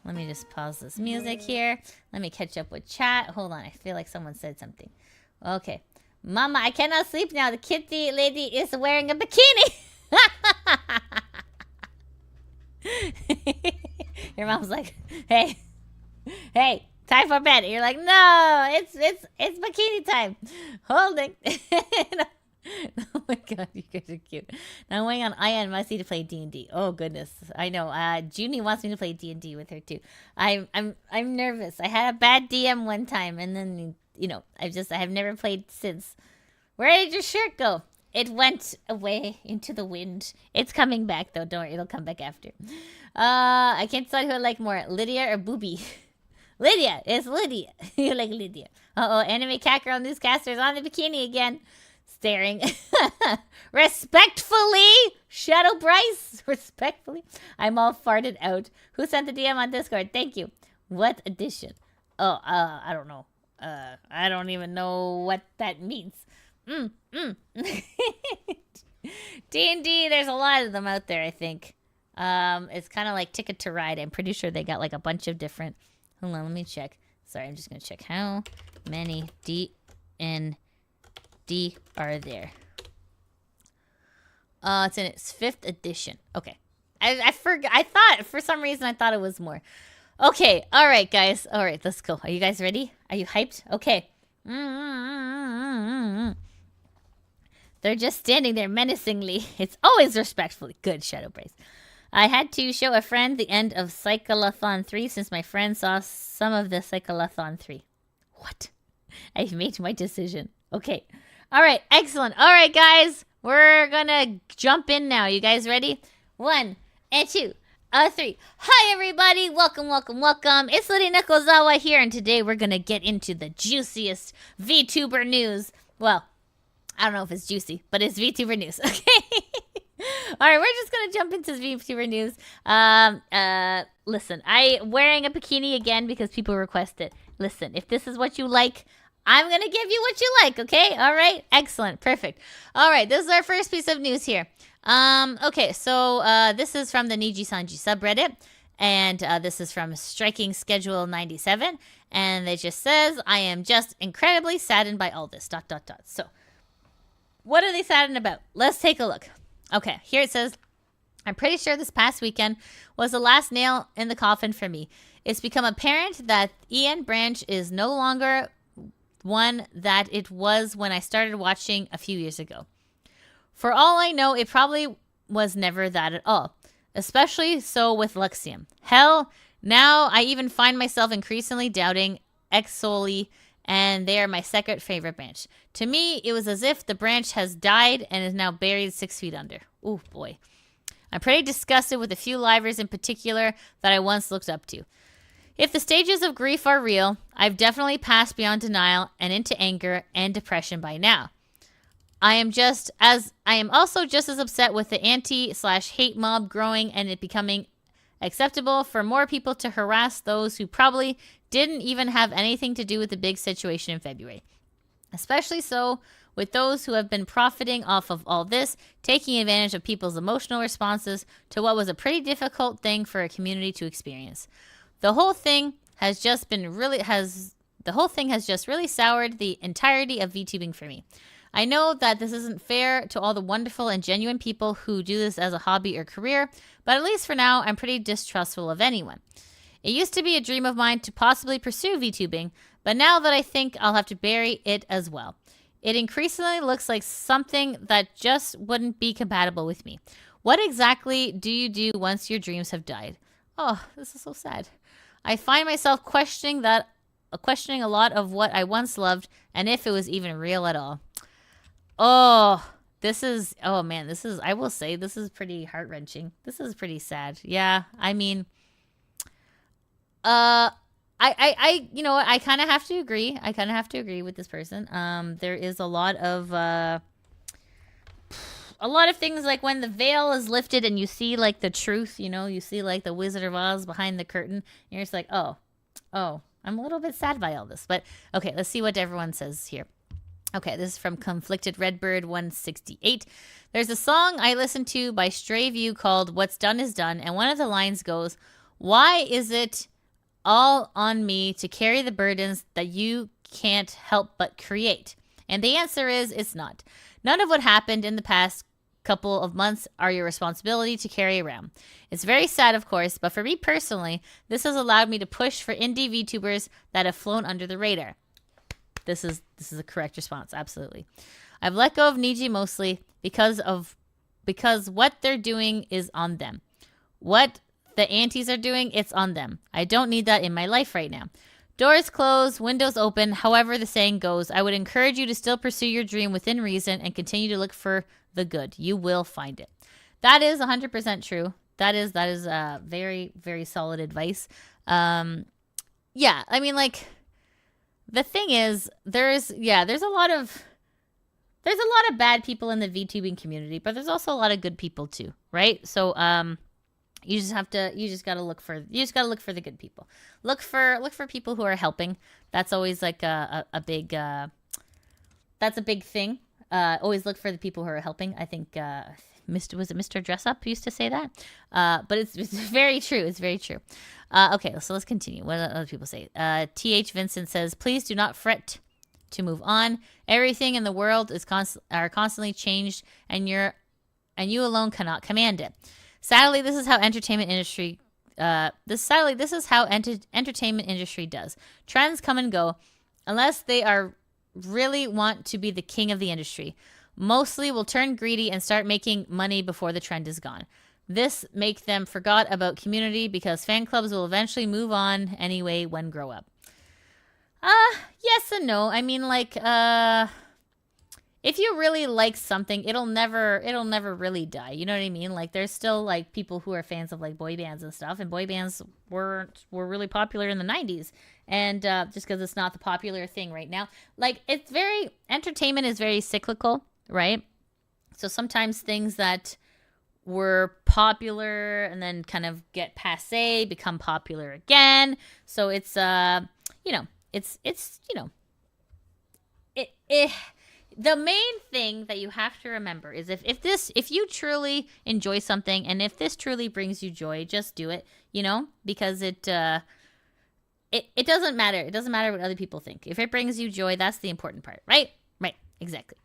Let me just pause this music here. Let me catch up with chat. Hold on, I feel like someone said something. Okay. Mama, I cannot sleep now. The kitty lady is wearing a bikini. Your mom's like, hey, time for bed. And you're like, no, it's bikini time. Holding. Oh my god, you guys are cute. Now I'm waiting on Aya and Musty to play D&D. Oh goodness, I know. Junie wants me to play D&D with her too. I'm nervous. I had a bad DM one time, and then I have never played since. Where did your shirt go? It went away into the wind. It's coming back though. Don't worry, it'll come back after. I can't decide who I like more, Lydia or Booby. Lydia, it's Lydia. You like Lydia. Anime cat girl newscaster is on the bikini again. Staring. Respectfully, Shadow Bryce. Respectfully. I'm all farted out. Who sent the DM on Discord? Thank you. What edition? I don't know. I don't even know what that means. D&D, there's a lot of them out there, I think. It's kind of like Ticket to Ride. I'm pretty sure they got like a bunch of different... Hold on, let me check. Sorry, I'm just going to check how many D&D are there. It's in its 5th edition. Okay. I forgot. I thought, for some reason, I thought it was more. Okay. All right, guys. All right, let's go. Are you guys ready? Are you hyped? Okay. They're just standing there menacingly. It's always respectfully. Good, Shadow Brace. I had to show a friend the end of Cyclothon 3 since my friend saw some of the Cyclothon 3. What? I've made my decision. Okay. All right. Excellent. All right, guys. We're gonna jump in now. You guys ready? 1 and 2. 3. Hi, everybody. Welcome. It's Lydia Nikozawa here, and today we're gonna get into the juiciest VTuber news. Well, I don't know if it's juicy, but it's VTuber news. Okay. All right, we're just gonna jump into VTuber news. Listen, I'm wearing a bikini again because people request it. Listen, if this is what you like, I'm gonna give you what you like. Okay, all right, excellent, perfect. All right, this is our first piece of news here. Okay, so this is from the Nijisanji subreddit, and this is from Striking Schedule 97, and it just says, "I am just incredibly saddened by all this." ... So, what are they saddened about? Let's take a look. Okay, here it says, "I'm pretty sure this past weekend was the last nail in the coffin for me. It's become apparent that Ian Branch is no longer one that it was when I started watching a few years ago. For all I know, it probably was never that at all. Especially so with Luxium. Hell, now I even find myself increasingly doubting Exoli, and they are my second favorite branch. To me, it was as if the branch has died and is now buried 6 feet under. Ooh, boy. I'm pretty disgusted with a few livers in particular that I once looked up to. If the stages of grief are real, I've definitely passed beyond denial and into anger and depression by now. I am also just as upset with the anti/hate mob growing and it becoming acceptable for more people to harass those who probably didn't even have anything to do with the big situation in February. Especially so with those who have been profiting off of all this, taking advantage of people's emotional responses to what was a pretty difficult thing for a community to experience. The whole thing has just really soured the entirety of VTubing for me. I know that this isn't fair to all the wonderful and genuine people who do this as a hobby or career, but at least for now, I'm pretty distrustful of anyone. It used to be a dream of mine to possibly pursue VTubing, but now that I think I'll have to bury it as well. It increasingly looks like something that just wouldn't be compatible with me. What exactly do you do once your dreams have died?" Oh, this is so sad. "I find myself questioning a lot of what I once loved and if it was even real at all." I will say this is pretty heart-wrenching. This is pretty sad. Yeah, I mean, I kind of have to agree. I kind of have to agree with this person. There is a lot of things, like when the veil is lifted and you see like the truth, you see like the Wizard of Oz behind the curtain, and you're just like, oh, I'm a little bit sad by all this. But okay, let's see what everyone says here. Okay, this is from Conflicted Redbird 168. "There's a song I listen to by Stray View called What's Done Is Done, and one of the lines goes, Why is it all on me to carry the burdens that you can't help but create? And the answer is it's not. None of what happened in the past couple of months are your responsibility to carry around. It's very sad, of course, but for me personally, this has allowed me to push for indie VTubers that have flown under the radar. This is a correct response, absolutely. I've let go of Niji mostly because what they're doing is on them. What the aunties are doing, it's on them. I don't need that in my life right now. Doors closed, windows open, however the saying goes. I would encourage you to still pursue your dream within reason and continue to look for the good. You will find it. That is 100% true. That is very, very solid advice. Yeah, I mean, like, the thing is, there's a lot of bad people in the VTubing community, but there's also a lot of good people too, right? So, you just gotta look for the good people. Look for people who are helping. That's always like a big that's a big thing. Always look for the people who are helping. I think was it Mr. Dress Up used to say that? But it's very true. It's very true. Okay, so let's continue. What do other people say? TH Vincent says, please do not fret to move on. Everything in the world is constantly changed, and you alone cannot command it. Sadly, this is how entertainment industry does. Trends come and go unless they are really want to be the king of the industry. Mostly will turn greedy and start making money before the trend is gone. This make them forgot about community because fan clubs will eventually move on anyway when grow up. Yes and no. I mean, like, if you really like something, it'll never really die. You know what I mean? Like, there's still like people who are fans of like boy bands and stuff, and boy bands were really popular in the 90s. And just because it's not the popular thing right now, like, entertainment is very cyclical, right? So sometimes things that were popular and then kind of get passé become popular again. So it's the main thing that you have to remember is if you truly enjoy something and if this truly brings you joy, just do it, because it doesn't matter. It doesn't matter what other people think. If it brings you joy, that's the important part, right? Right, exactly.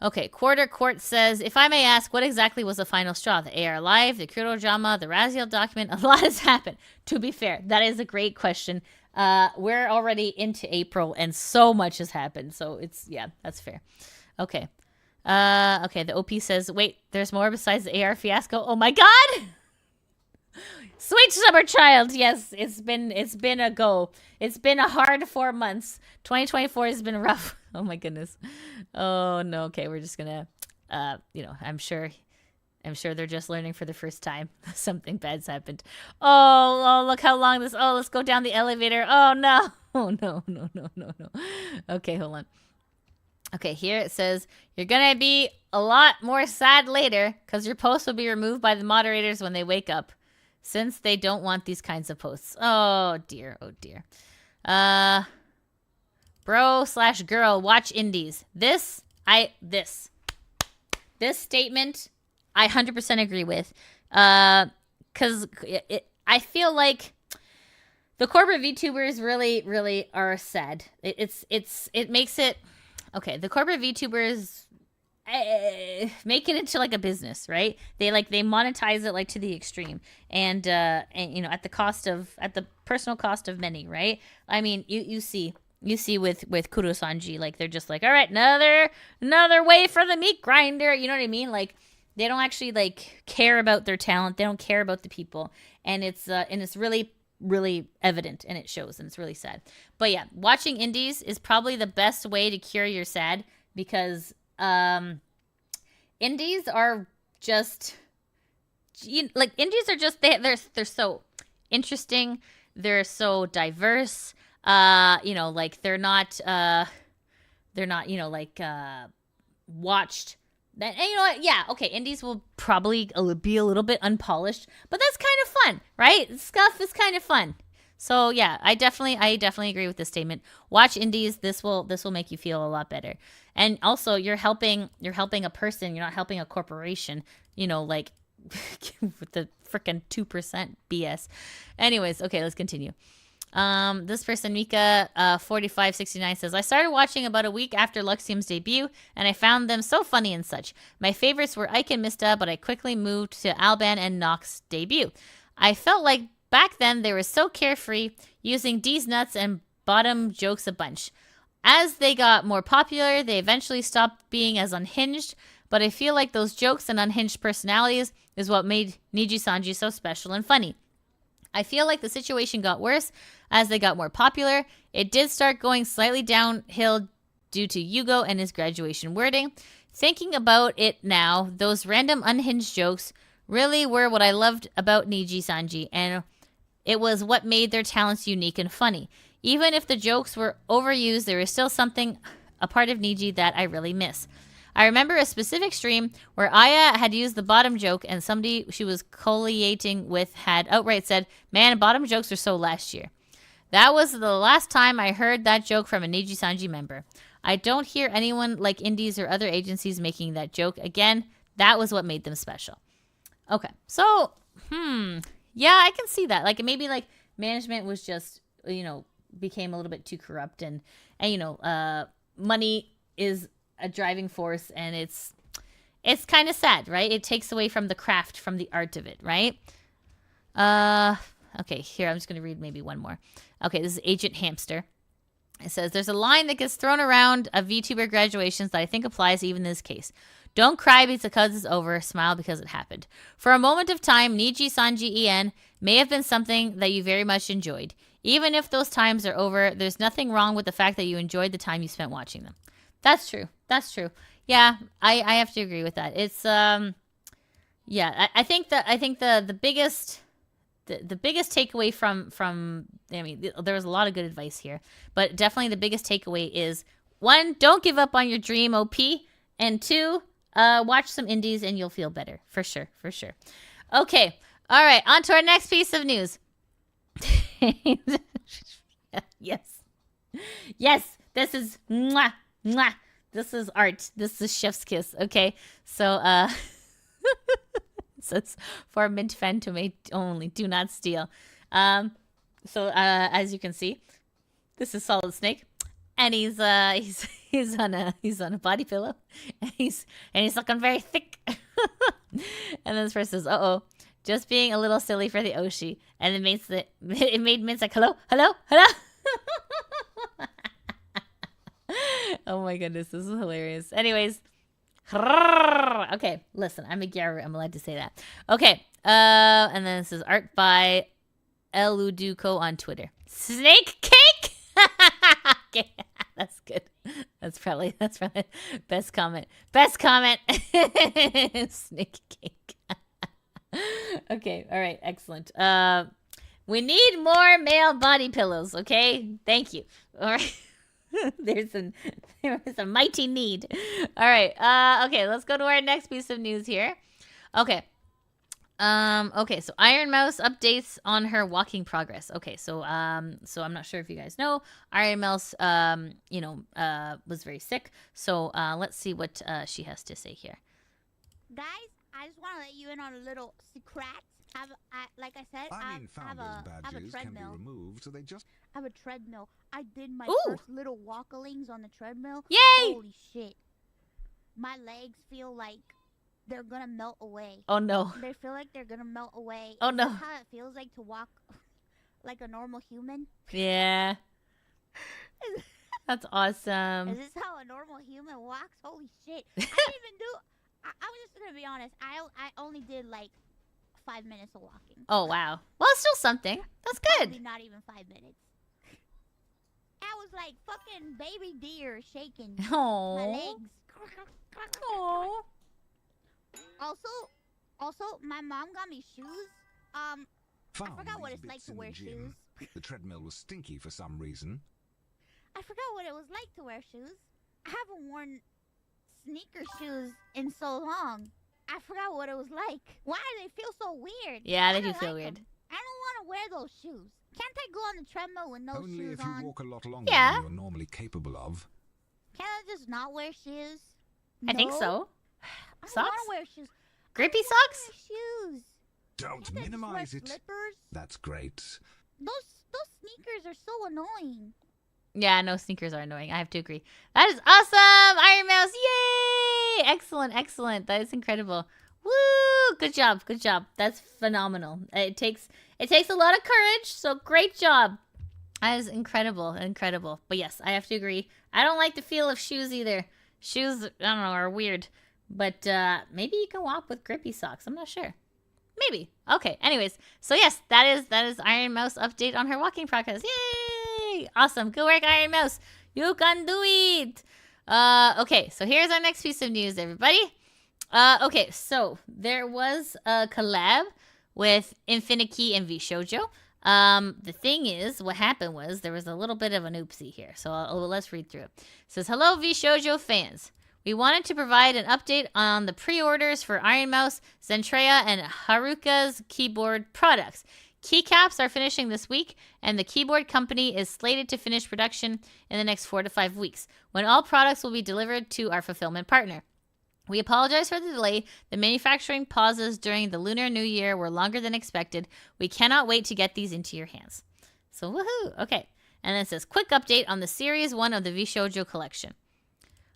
Okay, Quarter Court says, if I may ask, what exactly was the final straw? The AR Live, the Kuro drama, the Raziel document? A lot has happened. To be fair, that is a great question. We're already into April and so much has happened. So that's fair. Okay. Okay, the OP says, wait, there's more besides the AR fiasco. Oh my God! Sweet summer child. Yes, it's been a go. It's been a hard 4 months. 2024 has been rough. Oh my goodness. Oh no. Okay, we're just gonna, I'm sure they're just learning for the first time. Something bad's happened. Oh, look how long this. Oh, let's go down the elevator. Oh no. Oh no. Okay, hold on. Okay, here it says, you're gonna be a lot more sad later because your post will be removed by the moderators when they wake up, since they don't want these kinds of posts. Oh dear. Bro/girl, watch indies. This statement I 100% agree with. Because I feel like the corporate VTubers really, really are sad. It makes it... Okay, the corporate VTubers make it into like a business, right? They monetize it like to the extreme. And at the personal cost of many, right? I mean, you see with Kurosanji, like, they're just like, all right, another way for the meat grinder. You know what I mean? Like, they don't actually like care about their talent. They don't care about the people, and it's really, really evident, and it shows, and it's really sad. But yeah, watching indies is probably the best way to cure your sad, because indies are just they're so interesting. They're so diverse. Like they're not watched. And you know what? Yeah, okay, indies will probably be a little bit unpolished, but that's kind of fun, right? Stuff is kind of fun. So yeah, I definitely agree with this statement. Watch indies. This will make you feel a lot better. And also, you're helping a person. You're not helping a corporation. Like, with the frickin' 2% BS. Anyways, okay, let's continue. This person, Mika, 4569 says, I started watching about a week after Luxium's debut, and I found them so funny and such. My favorites were Ike and Mista, but I quickly moved to Alban and Nox's debut. I felt like back then they were so carefree, using D's nuts and bottom jokes a bunch. As they got more popular, they eventually stopped being as unhinged, but I feel like those jokes and unhinged personalities is what made Nijisanji so special and funny. I feel like the situation got worse as they got more popular. It did start going slightly downhill due to Yugo and his graduation wording. Thinking about it now, those random unhinged jokes really were what I loved about Nijisanji, and it was what made their talents unique and funny. Even if the jokes were overused, there was still something, a part of Niji that I really miss. I remember a specific stream where Aya had used the bottom joke and somebody she was collating with had outright said, man, bottom jokes are so last year. That was the last time I heard that joke from a Nijisanji member. I don't hear anyone like indies or other agencies making that joke. Again, that was what made them special. Okay, so, yeah, I can see that. Like, maybe, like, management was just, became a little bit too corrupt and money is a driving force, and it's kind of sad, right? It takes away from the craft, from the art of it, right? Okay, here, I'm just going to read maybe one more. Okay, this is Agent Hamster. It says, there's a line that gets thrown around of VTuber graduations that I think applies even in this case. Don't cry because it's over, smile because it happened. For a moment of time, Nijisanji En may have been something that you very much enjoyed. Even if those times are over, there's nothing wrong with the fact that you enjoyed the time you spent watching them. That's true. That's true. Yeah, I have to agree with that. It's yeah, I think the biggest takeaway from I mean, there was a lot of good advice here, but definitely the biggest takeaway is 1, don't give up on your dream, OP, and 2, watch some indies and you'll feel better for sure. Okay, all right, on to our next piece of news. Yes, this is mwah. Mwah. This is art. This is chef's kiss. Okay. So, so it's for mint fan to make only. Do not steal. So, as you can see, this is Solid Snake, and he's on a body pillow, and he's looking very thick. And then this person says, "Uh-oh, just being a little silly for the Oshi," and it made Mint like, hello. Oh my goodness, this is hilarious. Anyways, okay, listen, I'm a Gyaru, I'm allowed to say that. Okay, and then this is art by Eluduko on Twitter. Snake cake? Okay, that's good. That's probably best comment. Snake cake. Okay, all right, excellent. We need more male body pillows, okay? Thank you. All right. There is a mighty need. All right. Okay, let's go to our next piece of news here. Okay. Okay, so Iron Mouse updates on her walking progress. Okay, so I'm not sure if you guys know, Iron Mouse was very sick. So let's see what she has to say here. Guys, I just want to let you in on a little secret. Like I said, I have a treadmill. Can be removed, so they just I have a treadmill. I did my first little walkalings on the treadmill. Yay! Holy shit. My legs feel like they're gonna melt away. Oh no. They feel like they're gonna melt away. Oh no. Is this how it feels like to walk like a normal human? Yeah. That's awesome. Is this how a normal human walks? Holy shit. I didn't even do... I was just gonna be honest. I only did like 5 minutes of walking. Oh, wow. Well, it's still something. That's good. Probably not even 5 minutes. I was like fucking baby deer shaking Oh. my legs. Oh. Also, my mom got me shoes. I found forgot what these it's like bits to in wear the gym. shoes. The treadmill was stinky for some reason. I forgot what it was like to wear shoes. I haven't worn sneaker shoes in so long. I forgot what it was like. Why do they feel so weird? Yeah, they I do don't feel like weird. them. I don't want to wear those shoes. Can't I go on the treadmill with no Only shoes if you on? walk a lot longer Yeah. than you're normally capable of. Can't I just not wear shoes? I think No? so. I Socks? want to wear shoes. Grippy What's wrong socks? with your shoes? Don't Can't I just minimize wear it. Slippers? That's great. Those sneakers are so annoying. Yeah, no, sneakers are annoying. I have to agree. That is awesome! Iron Mouse, yay! Excellent, excellent. That is incredible. Woo! Good job, good job. That's phenomenal. It takes a lot of courage, so great job. That is incredible, incredible. But yes, I have to agree. I don't like the feel of shoes either. Shoes, I don't know, are weird. But maybe you can walk with grippy socks. I'm not sure. Maybe. Okay. Anyways, so yes, that is Iron Mouse update on her walking progress. Yay! Awesome. Good work, Iron Mouse. You can do it. Okay. So here's our next piece of news, everybody. Okay. So there was a collab with Infinity and VShojo. The thing is, what happened was there was a little bit of an oopsie here. So let's read through it. It says, "Hello, VShojo fans. We wanted to provide an update on the pre-orders for Iron Mouse, Zentreya, and Haruka's keyboard products. Keycaps are finishing this week, and the keyboard company is slated to finish production in the next 4 to 5 weeks, when all products will be delivered to our fulfillment partner. We apologize for the delay. The manufacturing pauses during the Lunar New Year were longer than expected. We cannot wait to get these into your hands." So, woohoo! Okay. And then it says, "Quick update on the Series 1 of the VShojo collection.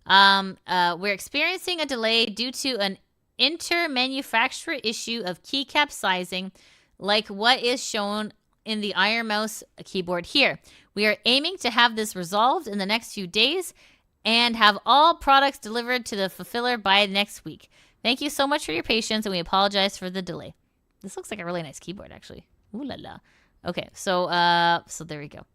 We're experiencing a delay due to an inter-manufacturer issue of keycap sizing, like what is shown in the Iron Mouse keyboard here. We are aiming to have this resolved in the next few days and have all products delivered to the fulfiller by next week. Thank you so much for your patience, and we apologize for the delay." This looks like a really nice keyboard, actually. Ooh la la. Okay, so there we go.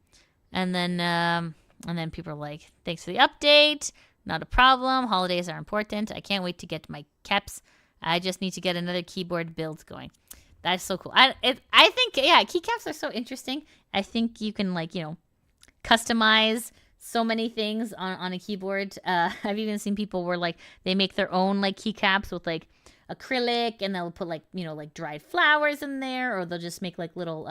And then people are like, "Thanks for the update. Not a problem. Holidays are important. I can't wait to get my caps. I just need to get another keyboard build going." That's so cool. I think, yeah, keycaps are so interesting. I think you can, like, customize so many things on a keyboard. I've even seen people where, like, they make their own, like, keycaps with, like, acrylic, and they'll put, like, like dried flowers in there, or they'll just make, like, little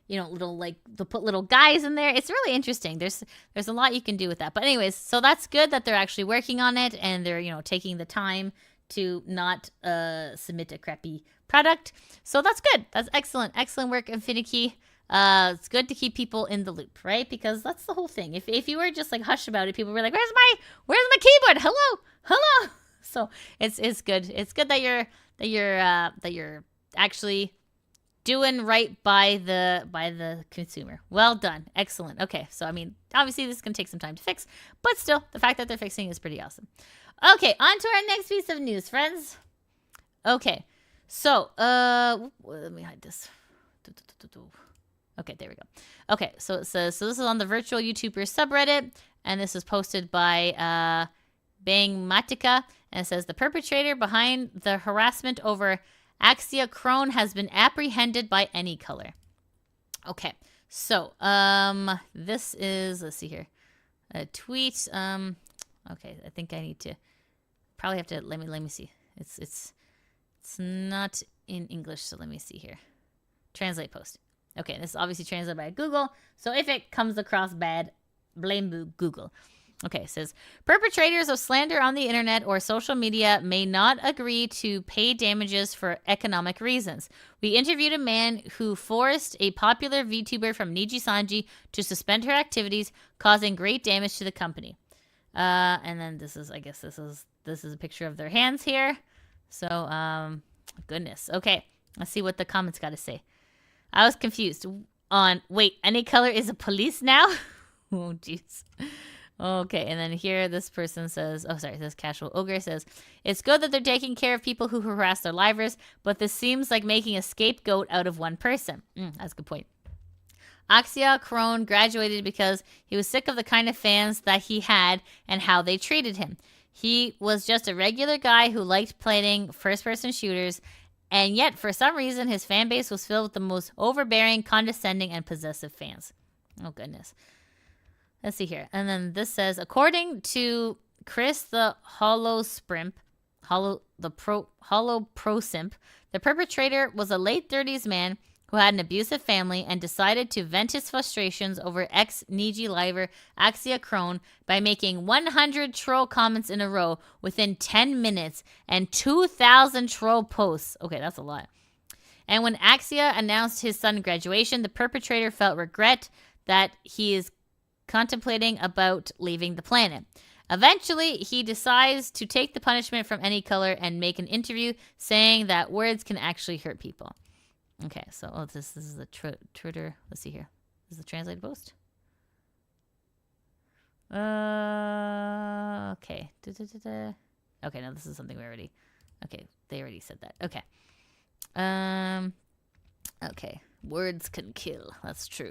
they'll put little guys in there. It's really interesting. There's a lot you can do with that. But anyways, so that's good that they're actually working on it, and they're, taking the time to not submit a crappy product. So that's good. That's excellent. Excellent work, Infinity. It's good to keep people in the loop, right? Because that's the whole thing. If you were just like hush about it, people were like, where's my keyboard? Hello. So it's good. It's good that you're actually doing right by the consumer. Well done. Excellent. Okay, so I mean, obviously this is gonna take some time to fix, but still, the fact that they're fixing is pretty awesome. Okay, on to our next piece of news, friends. Okay, so let me hide this. Okay, there we go. Okay, so it says, so this is on the virtual YouTuber subreddit, and this is posted by Bangmatica, and it says, "The perpetrator behind the harassment over Axia Crone has been apprehended by Any Color." Okay, so this is, let's see here, a tweet. Okay, I think I need to probably have to let me see. It's not in English, so let me see here. Translate post. Okay, this is obviously translated by Google, so if it comes across bad, blame Google. Okay, it says, "Perpetrators of slander on the internet or social media may not agree to pay damages for economic reasons. We interviewed a man who forced a popular VTuber from Nijisanji to suspend her activities, causing great damage to the company." And then this is, I guess this is a picture of their hands here. So, goodness. Okay, let's see what the comments got to say. I was confused on, wait, Any Color is a police now? Oh, jeez. Okay, and then here this person says, this Casual Ogre says, "It's good that they're taking care of people who harass their livers, but this seems like making a scapegoat out of one person." That's a good point. "Axia Crone graduated because he was sick of the kind of fans that he had and how they treated him. He was just a regular guy who liked playing first-person shooters, and yet for some reason his fan base was filled with the most overbearing, condescending, and possessive fans." Oh, goodness. Let's see here. And then this says, according to Chris the Hollow Pro Simp, the perpetrator was a late 30s man who had an abusive family and decided to vent his frustrations over ex-Niji liver Axia Crone by making 100 troll comments in a row within 10 minutes and 2,000 troll posts. Okay, that's a lot. And when Axia announced his sudden graduation, the perpetrator felt regret that he is contemplating about leaving the planet. Eventually, he decides to take the punishment from Any Color and make an interview saying that words can actually hurt people. Okay, so this is the Twitter. Let's see here. This is the translated post. Okay. Okay, no, this is something we already. Okay, they already said that. Okay. Okay. Words can kill. That's true.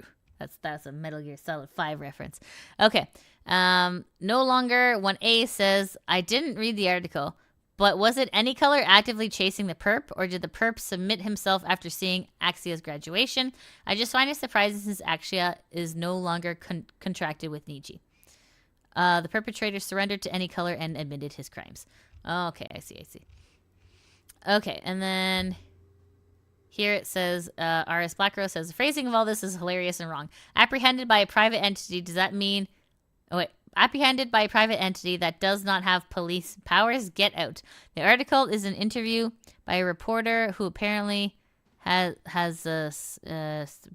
That's a Metal Gear Solid 5 reference. Okay. No longer 1A says, I didn't read the article, but was it Any Color actively chasing the perp, or did the perp submit himself after seeing Axia's graduation? I just find it surprising since Axia is no longer contracted with Niji. The perpetrator surrendered to Any Color and admitted his crimes. Okay, I see. Okay, and then here it says, RS Black Rose says, the phrasing of all this is hilarious and wrong. Apprehended by a private entity, does that mean... Oh, wait. Apprehended by a private entity that does not have police powers, get out. The article is an interview by a reporter who apparently has a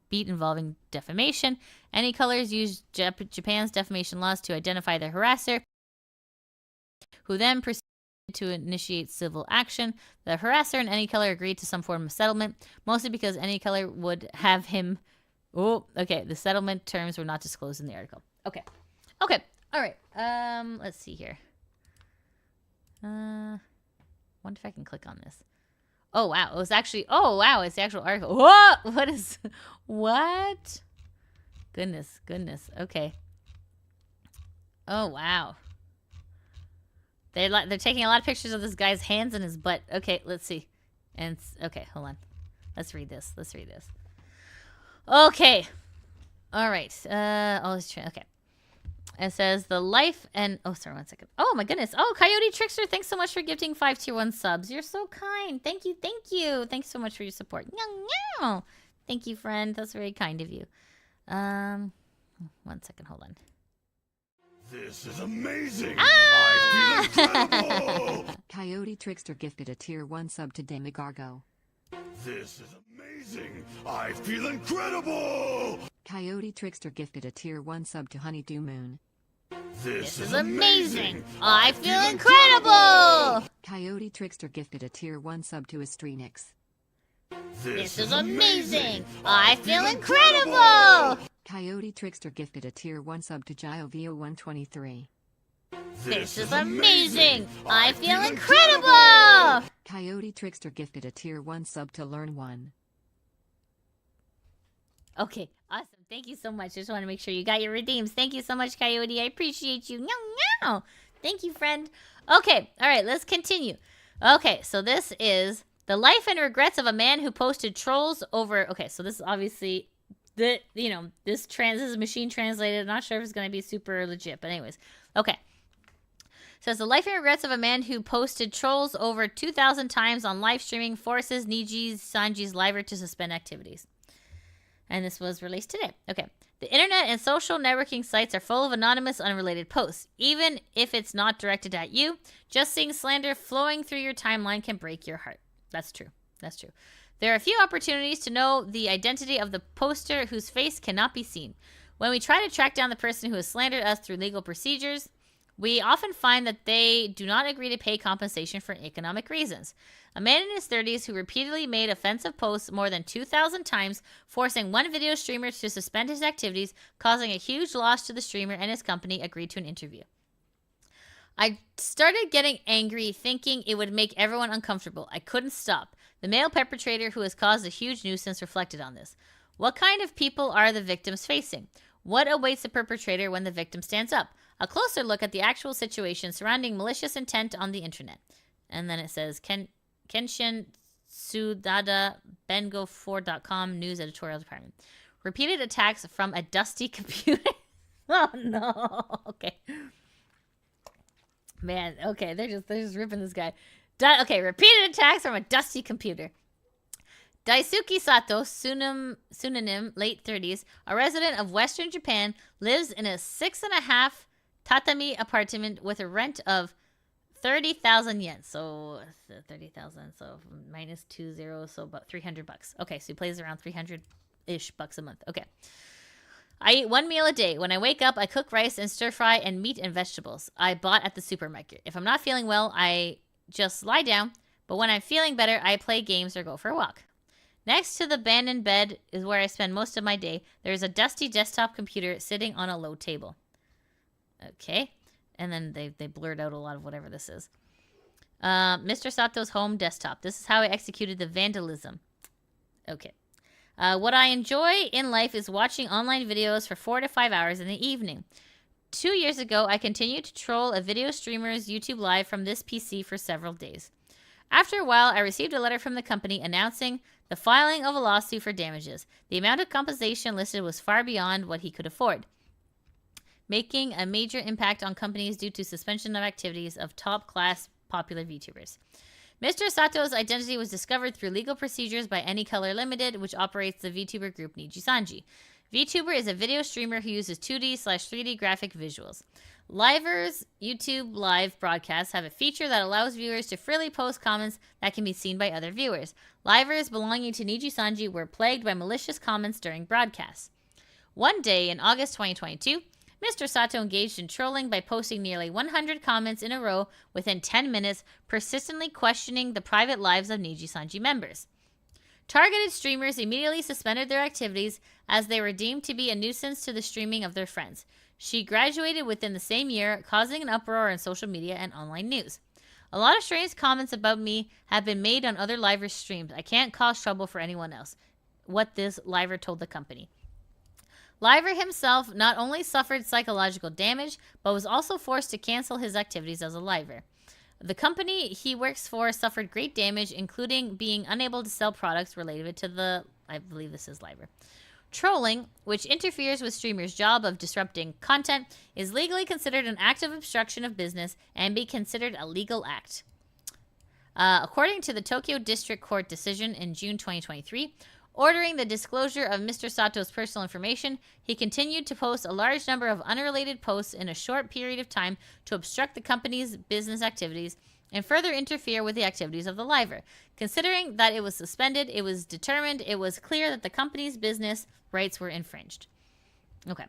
beat involving defamation. Any Colors use Japan's defamation laws to identify the harasser, who then proceeded to initiate civil action. The harasser and Any Color agreed to some form of settlement, mostly because Any Color would have him... Oh, okay. The settlement terms were not disclosed in the article. Okay. All right. Let's see here. Wonder if I can click on this. Oh wow, it was actually. Oh wow, it's the actual article. Whoa! What is? What? Goodness. Okay. Oh wow. They're taking a lot of pictures of this guy's hands and his butt. Okay, let's see. And okay, hold on. Let's read this. Okay. All right. Okay. It says the life and... Oh, sorry, 1 second. Oh, my goodness. Oh, Coyote Trickster, thanks so much for gifting 5 tier 1 subs. You're so kind. Thank you. Thanks so much for your support. Meow. Thank you, friend. That's very kind of you. 1 second. Hold on. This is amazing. Ah! I feel incredible. Coyote Trickster gifted a tier 1 sub to Demigargo. This is amazing. I feel incredible. Coyote Trickster gifted a tier 1 sub to Honeydew Moon. This is amazing. I feel incredible. Coyote Trickster gifted a tier 1 sub to Astrenix. This is amazing. I feel incredible. Coyote Trickster gifted a tier 1 sub to GioVio123. This is amazing. I feel incredible. Coyote Trickster gifted a tier 1 sub to Learn1. Okay, awesome. Thank you so much. Just want to make sure you got your redeems. Thank you so much, Coyote. I appreciate you. Meow. Thank you, friend. Okay, all right, let's continue. Okay, so this is the life and regrets of a man who posted trolls over... Okay, so this is obviously... this is machine translated. I'm not sure if it's going to be super legit, but anyways. Okay. Says the life and regrets of a man who posted trolls over 2,000 times on live streaming forces Nijisanji's liver to suspend activities. And this was released today. Okay. The internet and social networking sites are full of anonymous, unrelated posts. Even if it's not directed at you, just seeing slander flowing through your timeline can break your heart. That's true. There are a few opportunities to know the identity of the poster whose face cannot be seen. When we try to track down the person who has slandered us through legal procedures, we often find that they do not agree to pay compensation for economic reasons. A man in his 30s who repeatedly made offensive posts more than 2,000 times, forcing one video streamer to suspend his activities, causing a huge loss to the streamer and his company, agreed to an interview. I started getting angry, thinking it would make everyone uncomfortable. I couldn't stop. The male perpetrator who has caused a huge nuisance reflected on this. What kind of people are the victims facing? What awaits the perpetrator when the victim stands up? A closer look at the actual situation surrounding malicious intent on the internet. And then it says, Kenshin Sudada, Bengo4.com, News Editorial Department. Repeated attacks from a dusty computer. Oh, no. Okay. Man, okay, they're just ripping this guy. Okay, repeated attacks from a dusty computer. Daisuke Sato, pseudonym late 30s, a resident of Western Japan, lives in a 6.5 tatami apartment with a rent of 30,000 yen. So 30,000, so minus 20, so about $300. Okay, so he plays around 300-ish bucks a month. Okay. I eat one meal a day. When I wake up, I cook rice and stir fry and meat and vegetables I bought at the supermarket. If I'm not feeling well, I just lie down. But when I'm feeling better, I play games or go for a walk. Next to the abandoned bed is where I spend most of my day. There is a dusty desktop computer sitting on a low table. Okay. And then they blurred out a lot of whatever this is. Mr. Sato's home desktop. This is how I executed the vandalism. Okay. What I enjoy in life is watching online videos for 4 to 5 hours in the evening. 2 years ago, I continued to troll a video streamer's YouTube live from this PC for several days. After a while, I received a letter from the company announcing the filing of a lawsuit for damages. The amount of compensation listed was far beyond what he could afford, making a major impact on companies due to suspension of activities of top-class popular VTubers. Mr. Sato's identity was discovered through legal procedures by Anycolor Limited, which operates the VTuber group Nijisanji. VTuber is a video streamer who uses 2D/3D graphic visuals. Livers YouTube live broadcasts have a feature that allows viewers to freely post comments that can be seen by other viewers. Livers belonging to Nijisanji were plagued by malicious comments during broadcasts. One day in August 2022, Mr. Sato engaged in trolling by posting nearly 100 comments in a row within 10 minutes, persistently questioning the private lives of Nijisanji members. Targeted streamers immediately suspended their activities as they were deemed to be a nuisance to the streaming of their friends. She graduated within the same year, causing an uproar in social media and online news. A lot of strange comments about me have been made on other livers' streams. I can't cause trouble for anyone else. What this liver told the company. Liver himself not only suffered psychological damage, but was also forced to cancel his activities as a liver. The company he works for suffered great damage, including being unable to sell products related to the, I believe this is liver. Trolling, which interferes with streamers' job of disrupting content, is legally considered an act of obstruction of business and be considered a legal act. According to the Tokyo District Court decision in June 2023, ordering the disclosure of Mr. Sato's personal information, he continued to post a large number of unrelated posts in a short period of time to obstruct the company's business activities and further interfere with the activities of the liver. Considering that it was suspended, it was determined it was clear that the company's business rights were infringed. Okay.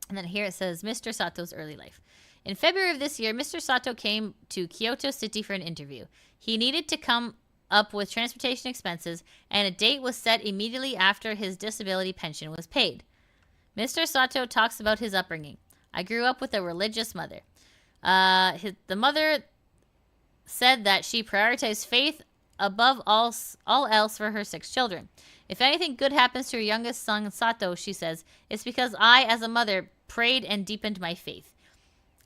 And then here it says Mr. Sato's early life. In February of this year, Mr. Sato came to Kyoto City for an interview. He needed to come up with transportation expenses, and a date was set immediately after his disability pension was paid. Mr. Sato talks about his upbringing. I grew up with a religious mother. The mother said that she prioritized faith above all else for her 6 children. If anything good happens to her youngest son, Sato, she says, it's because I, as a mother, prayed and deepened my faith.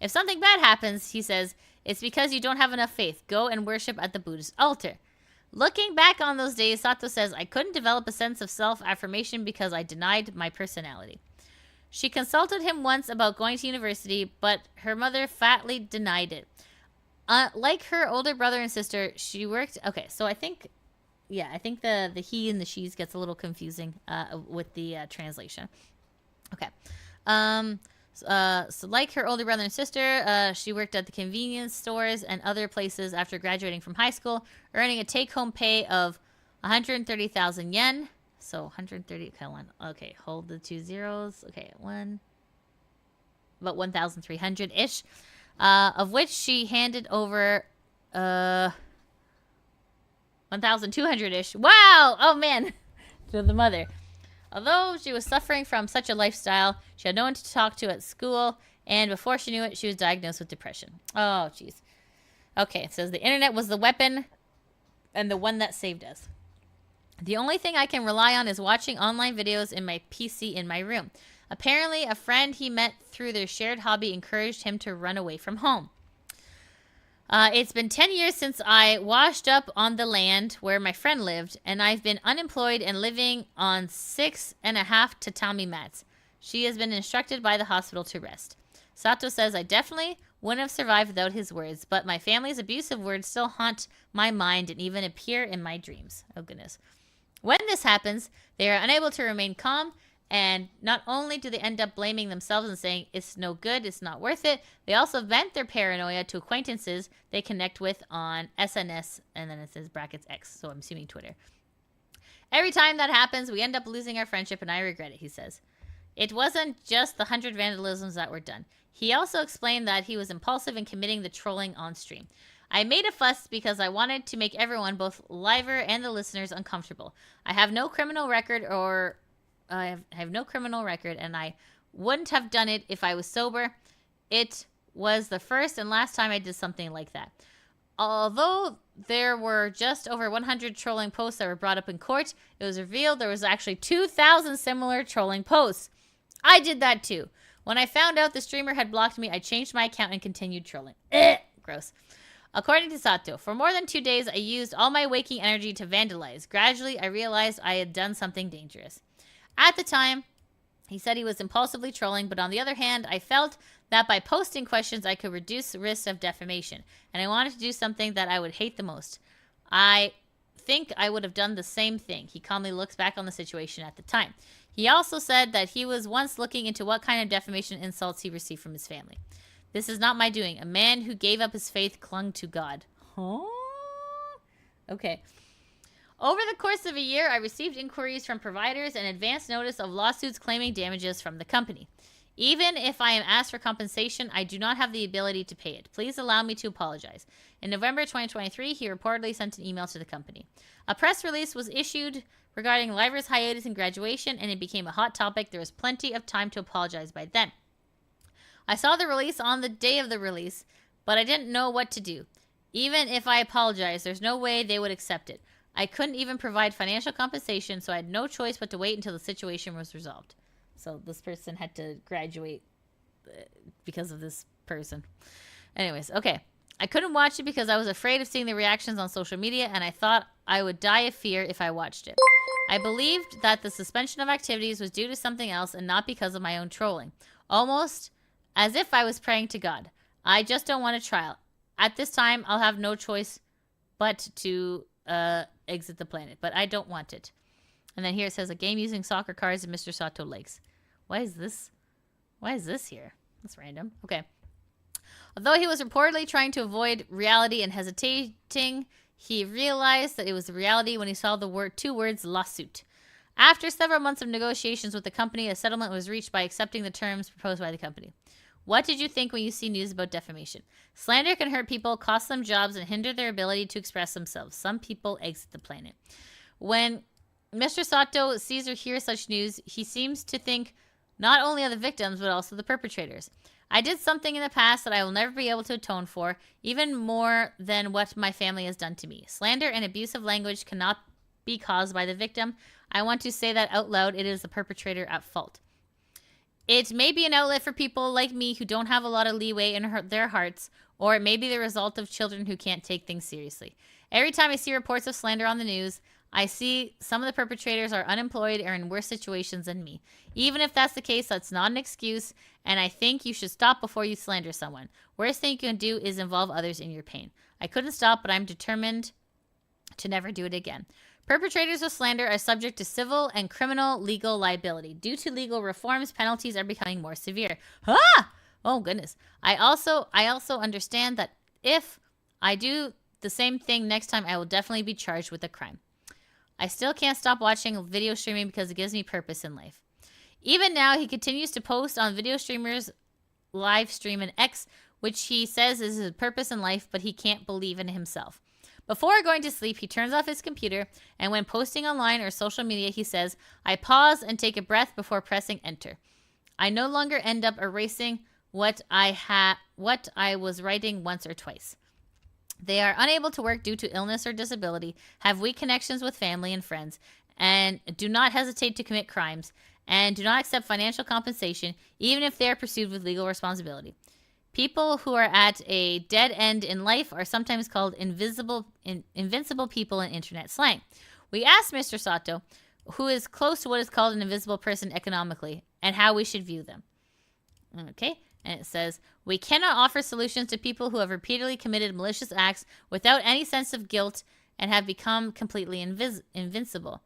If something bad happens, he says, it's because you don't have enough faith. Go and worship at the Buddhist altar. Looking back on those days, Sato says, I couldn't develop a sense of self-affirmation because I denied my personality. She consulted him once about going to university, but her mother flatly denied it. Like her older brother and sister, she worked... Okay, so I think the he and the she's gets a little confusing with the translation. Okay. So like her older brother and sister, she worked at the convenience stores and other places after graduating from high school, earning a take-home pay of 130,000 yen. So 130, okay, hold the 2 zeros. Okay, about 1,300-ish, of which she handed over 1,200-ish. Wow! Oh, man! To the mother. Although she was suffering from such a lifestyle, she had no one to talk to at school, and before she knew it, she was diagnosed with depression. Oh, jeez. Okay, it says the internet was the weapon and the one that saved us. The only thing I can rely on is watching online videos in my PC in my room. Apparently, a friend he met through their shared hobby encouraged him to run away from home. It's been 10 years since I washed up on the land where my friend lived, and I've been unemployed and living on 6.5 tatami mats. She has been instructed by the hospital to rest. Sato says, I definitely wouldn't have survived without his words, but my family's abusive words still haunt my mind and even appear in my dreams. Oh, goodness. When this happens, they are unable to remain calm, and not only do they end up blaming themselves and saying it's no good, it's not worth it, they also vent their paranoia to acquaintances they connect with on SNS, and then it says brackets X, so I'm assuming Twitter. Every time that happens, we end up losing our friendship, and I regret it, he says. It wasn't just the 100 vandalisms that were done. He also explained that he was impulsive in committing the trolling on stream. I made a fuss because I wanted to make everyone, both Liver and the listeners, uncomfortable. I have no criminal record I have no criminal record, and I wouldn't have done it if I was sober. It was the first and last time I did something like that. Although there were just over 100 trolling posts that were brought up in court, it was revealed there was actually 2,000 similar trolling posts. I did that too. When I found out the streamer had blocked me, I changed my account and continued trolling. Gross. According to Sato, for more than 2 days, I used all my waking energy to vandalize. Gradually, I realized I had done something dangerous. At the time, he said he was impulsively trolling, but on the other hand, I felt that by posting questions, I could reduce the risk of defamation, and I wanted to do something that I would hate the most. I think I would have done the same thing. He calmly looks back on the situation at the time. He also said that he was once looking into what kind of defamation insults he received from his family. This is not my doing. A man who gave up his faith clung to God. Huh? Okay. Over the course of a year, I received inquiries from providers and advance notice of lawsuits claiming damages from the company. Even if I am asked for compensation, I do not have the ability to pay it. Please allow me to apologize. In November 2023, he reportedly sent an email to the company. A press release was issued regarding Liver's hiatus and graduation, and it became a hot topic. There was plenty of time to apologize by then. I saw the release on the day of the release, but I didn't know what to do. Even if I apologized, there's no way they would accept it. I couldn't even provide financial compensation, so I had no choice but to wait until the situation was resolved. So this person had to graduate because of this person. Anyways, okay. I couldn't watch it because I was afraid of seeing the reactions on social media, and I thought I would die of fear if I watched it. I believed that the suspension of activities was due to something else and not because of my own trolling. Almost as if I was praying to God. I just don't want a trial. At this time, I'll have no choice but to exit the planet. But I don't want it. And then here it says, a game using soccer cards and Mr. Sato likes. Why is this? Why is this here? That's random. Okay. Although he was reportedly trying to avoid reality and hesitating, he realized that it was the reality when he saw the two words lawsuit. After several months of negotiations with the company, a settlement was reached by accepting the terms proposed by the company. What did you think when you see news about defamation? Slander can hurt people, cost them jobs, and hinder their ability to express themselves. Some people exit the planet. When Mr. Sato sees or hears such news, he seems to think not only of the victims, but also the perpetrators. I did something in the past that I will never be able to atone for, even more than what my family has done to me. Slander and abusive language cannot be caused by the victim. I want to say that out loud. It is the perpetrator at fault. It may be an outlet for people like me who don't have a lot of leeway in their hearts, or it may be the result of children who can't take things seriously. Every time I see reports of slander on the news, I see some of the perpetrators are unemployed or in worse situations than me. Even if that's the case, that's not an excuse, and I think you should stop before you slander someone. Worst thing you can do is involve others in your pain. I couldn't stop, but I'm determined to never do it again. Perpetrators of slander are subject to civil and criminal legal liability. Due to legal reforms, penalties are becoming more severe. Ah! Oh, goodness. I also understand that if I do the same thing next time, I will definitely be charged with a crime. I still can't stop watching video streaming because it gives me purpose in life. Even now, he continues to post on video streamers' live stream in X, which he says is his purpose in life, but he can't believe in himself. Before going to sleep, he turns off his computer, and when posting online or social media, he says, I pause and take a breath before pressing enter. I no longer end up erasing what I was writing once or twice. They are unable to work due to illness or disability, have weak connections with family and friends, and do not hesitate to commit crimes, and do not accept financial compensation, even if they are pursued with legal responsibility. People who are at a dead end in life are sometimes called invincible people in internet slang. We asked Mr. Sato, who is close to what is called an invisible person economically, and how we should view them. Okay, and it says, we cannot offer solutions to people who have repeatedly committed malicious acts without any sense of guilt and have become completely invincible.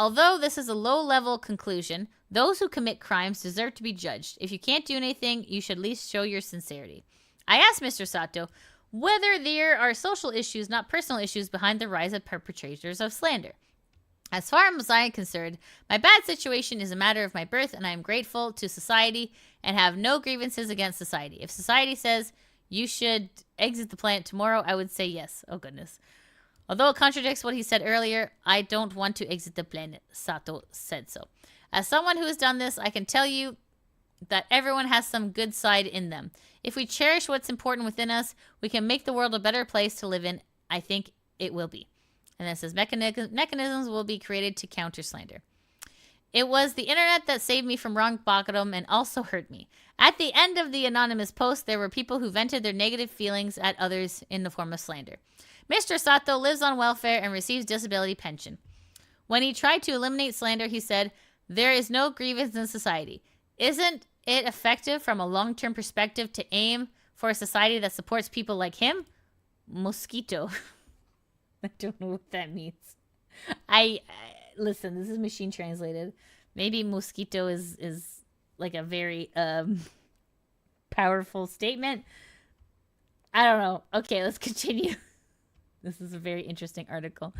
Although this is a low-level conclusion, those who commit crimes deserve to be judged. If you can't do anything, you should at least show your sincerity. I asked Mr. Sato whether there are social issues, not personal issues, behind the rise of perpetrators of slander. As far as I am concerned, my bad situation is a matter of my birth, and I am grateful to society and have no grievances against society. If society says you should exit the planet tomorrow, I would say yes. Oh, goodness. Although it contradicts what he said earlier, I don't want to exit the planet, Sato said so. As someone who has done this, I can tell you that everyone has some good side in them. If we cherish what's important within us, we can make the world a better place to live in. I think it will be. And then it says mechanisms will be created to counter slander. It was the internet that saved me from wrong bottom and also hurt me. At the end of the anonymous post, there were people who vented their negative feelings at others in the form of slander. Mr. Sato lives on welfare and receives disability pension. When he tried to eliminate slander, he said, "There is no grievance in society. Isn't it effective from a long-term perspective to aim for a society that supports people like him?" Mosquito. I don't know what that means. Listen, this is machine translated. Maybe mosquito is like a very powerful statement. I don't know. Okay, let's continue. This is a very interesting article.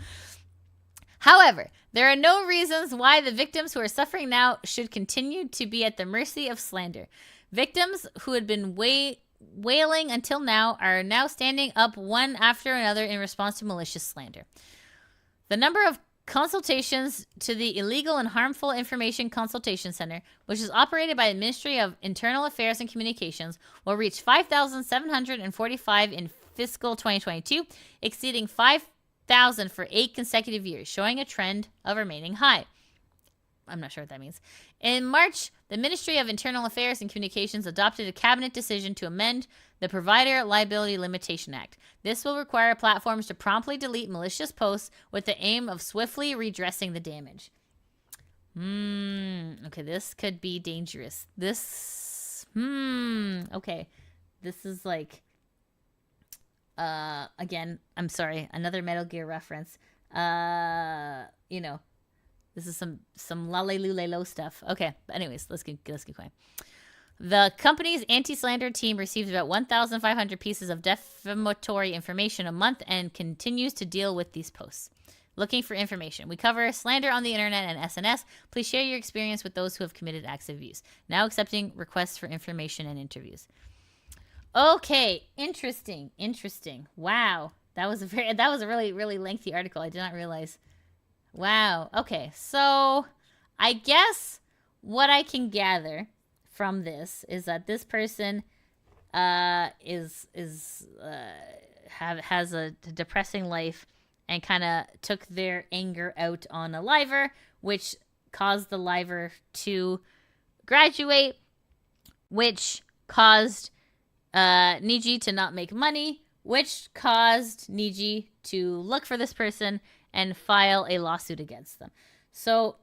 However, there are no reasons why the victims who are suffering now should continue to be at the mercy of slander. Victims who had been wailing until now are now standing up one after another in response to malicious slander. The number of consultations to the Illegal and Harmful Information Consultation Center, which is operated by the Ministry of Internal Affairs and Communications, will reach 5,745 in fiscal 2022, exceeding 5,000 for 8 consecutive years, showing a trend of remaining high. I'm not sure what that means. In March, the Ministry of Internal Affairs and Communications adopted a cabinet decision to amend the Provider Liability Limitation Act. This will require platforms to promptly delete malicious posts with the aim of swiftly redressing the damage. Okay, this could be dangerous. Okay. This is like, again, I'm sorry, another Metal Gear reference. You know, this is some lale-lule-lo stuff. Okay, but anyways, let's keep going. The company's anti-slander team receives about 1,500 pieces of defamatory information a month and continues to deal with these posts. Looking for information. We cover slander on the internet and SNS. Please share your experience with those who have committed acts of abuse. Now accepting requests for information and interviews. Okay, interesting. Wow, that was a really, really lengthy article. I did not realize. Wow. Okay, so I guess what I can gather from this is that this person has a depressing life and kind of took their anger out on a liver, which caused the liver to graduate, which caused Niji to not make money, which caused Niji to look for this person and file a lawsuit against them. So,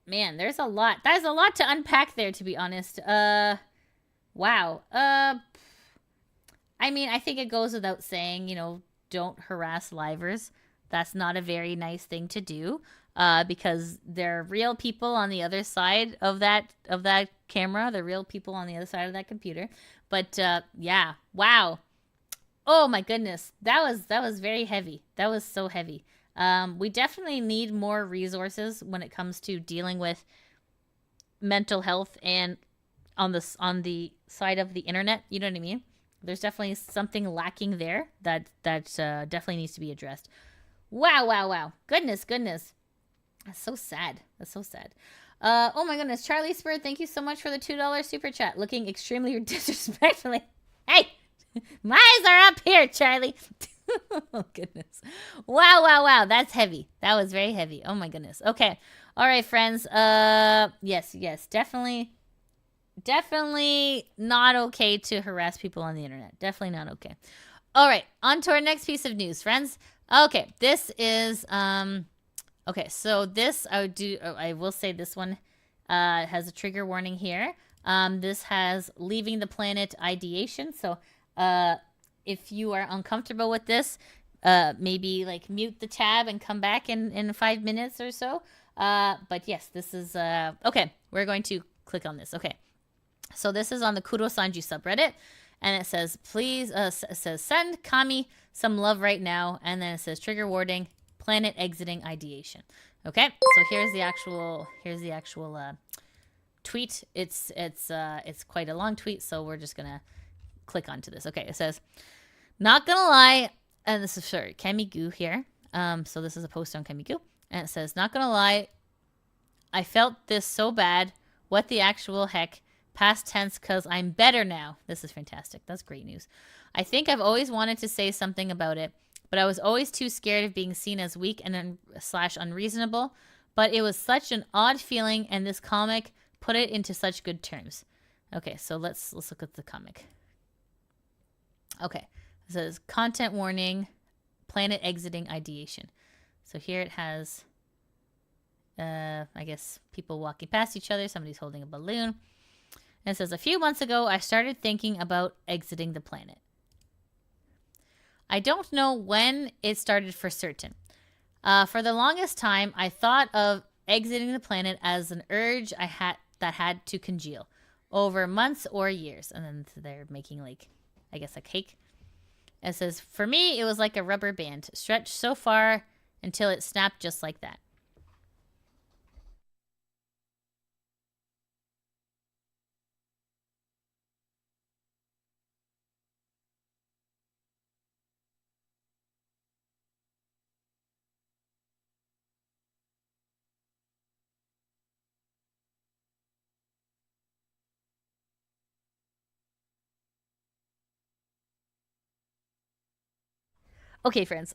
man, there's a lot. There's a lot to unpack there, to be honest. Wow. I mean, I think it goes without saying, you know, don't harass livers. That's not a very nice thing to do, because there are real people on the other side of that camera. There are real people on the other side of that computer. But yeah, wow. Oh my goodness, that was very heavy. That was so heavy. We definitely need more resources when it comes to dealing with mental health and on the side of the internet. You know what I mean? There's definitely something lacking there that definitely needs to be addressed. Wow. Goodness. That's so sad. Oh my goodness. Charlie Spur, thank you so much for the $2 super chat. Looking extremely disrespectfully. Hey, my eyes are up here, Charlie. Oh goodness. Wow. That's heavy. That was very heavy. Oh my goodness. Okay. All right, friends. Yes. Definitely not okay to harass people on the internet. Definitely not okay. All right, on to our next piece of news, friends. Okay, this is okay, so this I will say this one has a trigger warning here. This has leaving the planet ideation. So if you are uncomfortable with this, maybe like mute the tab and come back in 5 minutes or so. But yes, this is okay. We're going to click on this. Okay, so this is on the Kurosanji subreddit, and it says please. It says send Kami some love right now, and then it says trigger warning: planet exiting ideation. Okay, so here's the actual tweet. It's quite a long tweet, so we're just gonna click onto this. Okay, it says, not gonna lie, and this is for Kamigu here. So this is a post on Kamigu, and it says, not gonna lie, I felt this so bad. What the actual heck? Past tense, cause I'm better now. This is fantastic. That's great news. I think I've always wanted to say something about it, but I was always too scared of being seen as weak and slash unreasonable. But it was such an odd feeling, and this comic put it into such good terms. Okay, so let's look at the comic. Okay, it says content warning, planet exiting ideation. So here it has, I guess, people walking past each other. Somebody's holding a balloon. And it says, a few months ago, I started thinking about exiting the planet. I don't know when it started for certain. For the longest time, I thought of exiting the planet as an urge that had to congeal over months or years. And then they're making, like, I guess, a cake. It says, for me, it was like a rubber band, stretched so far until it snapped just like that. Okay, friends.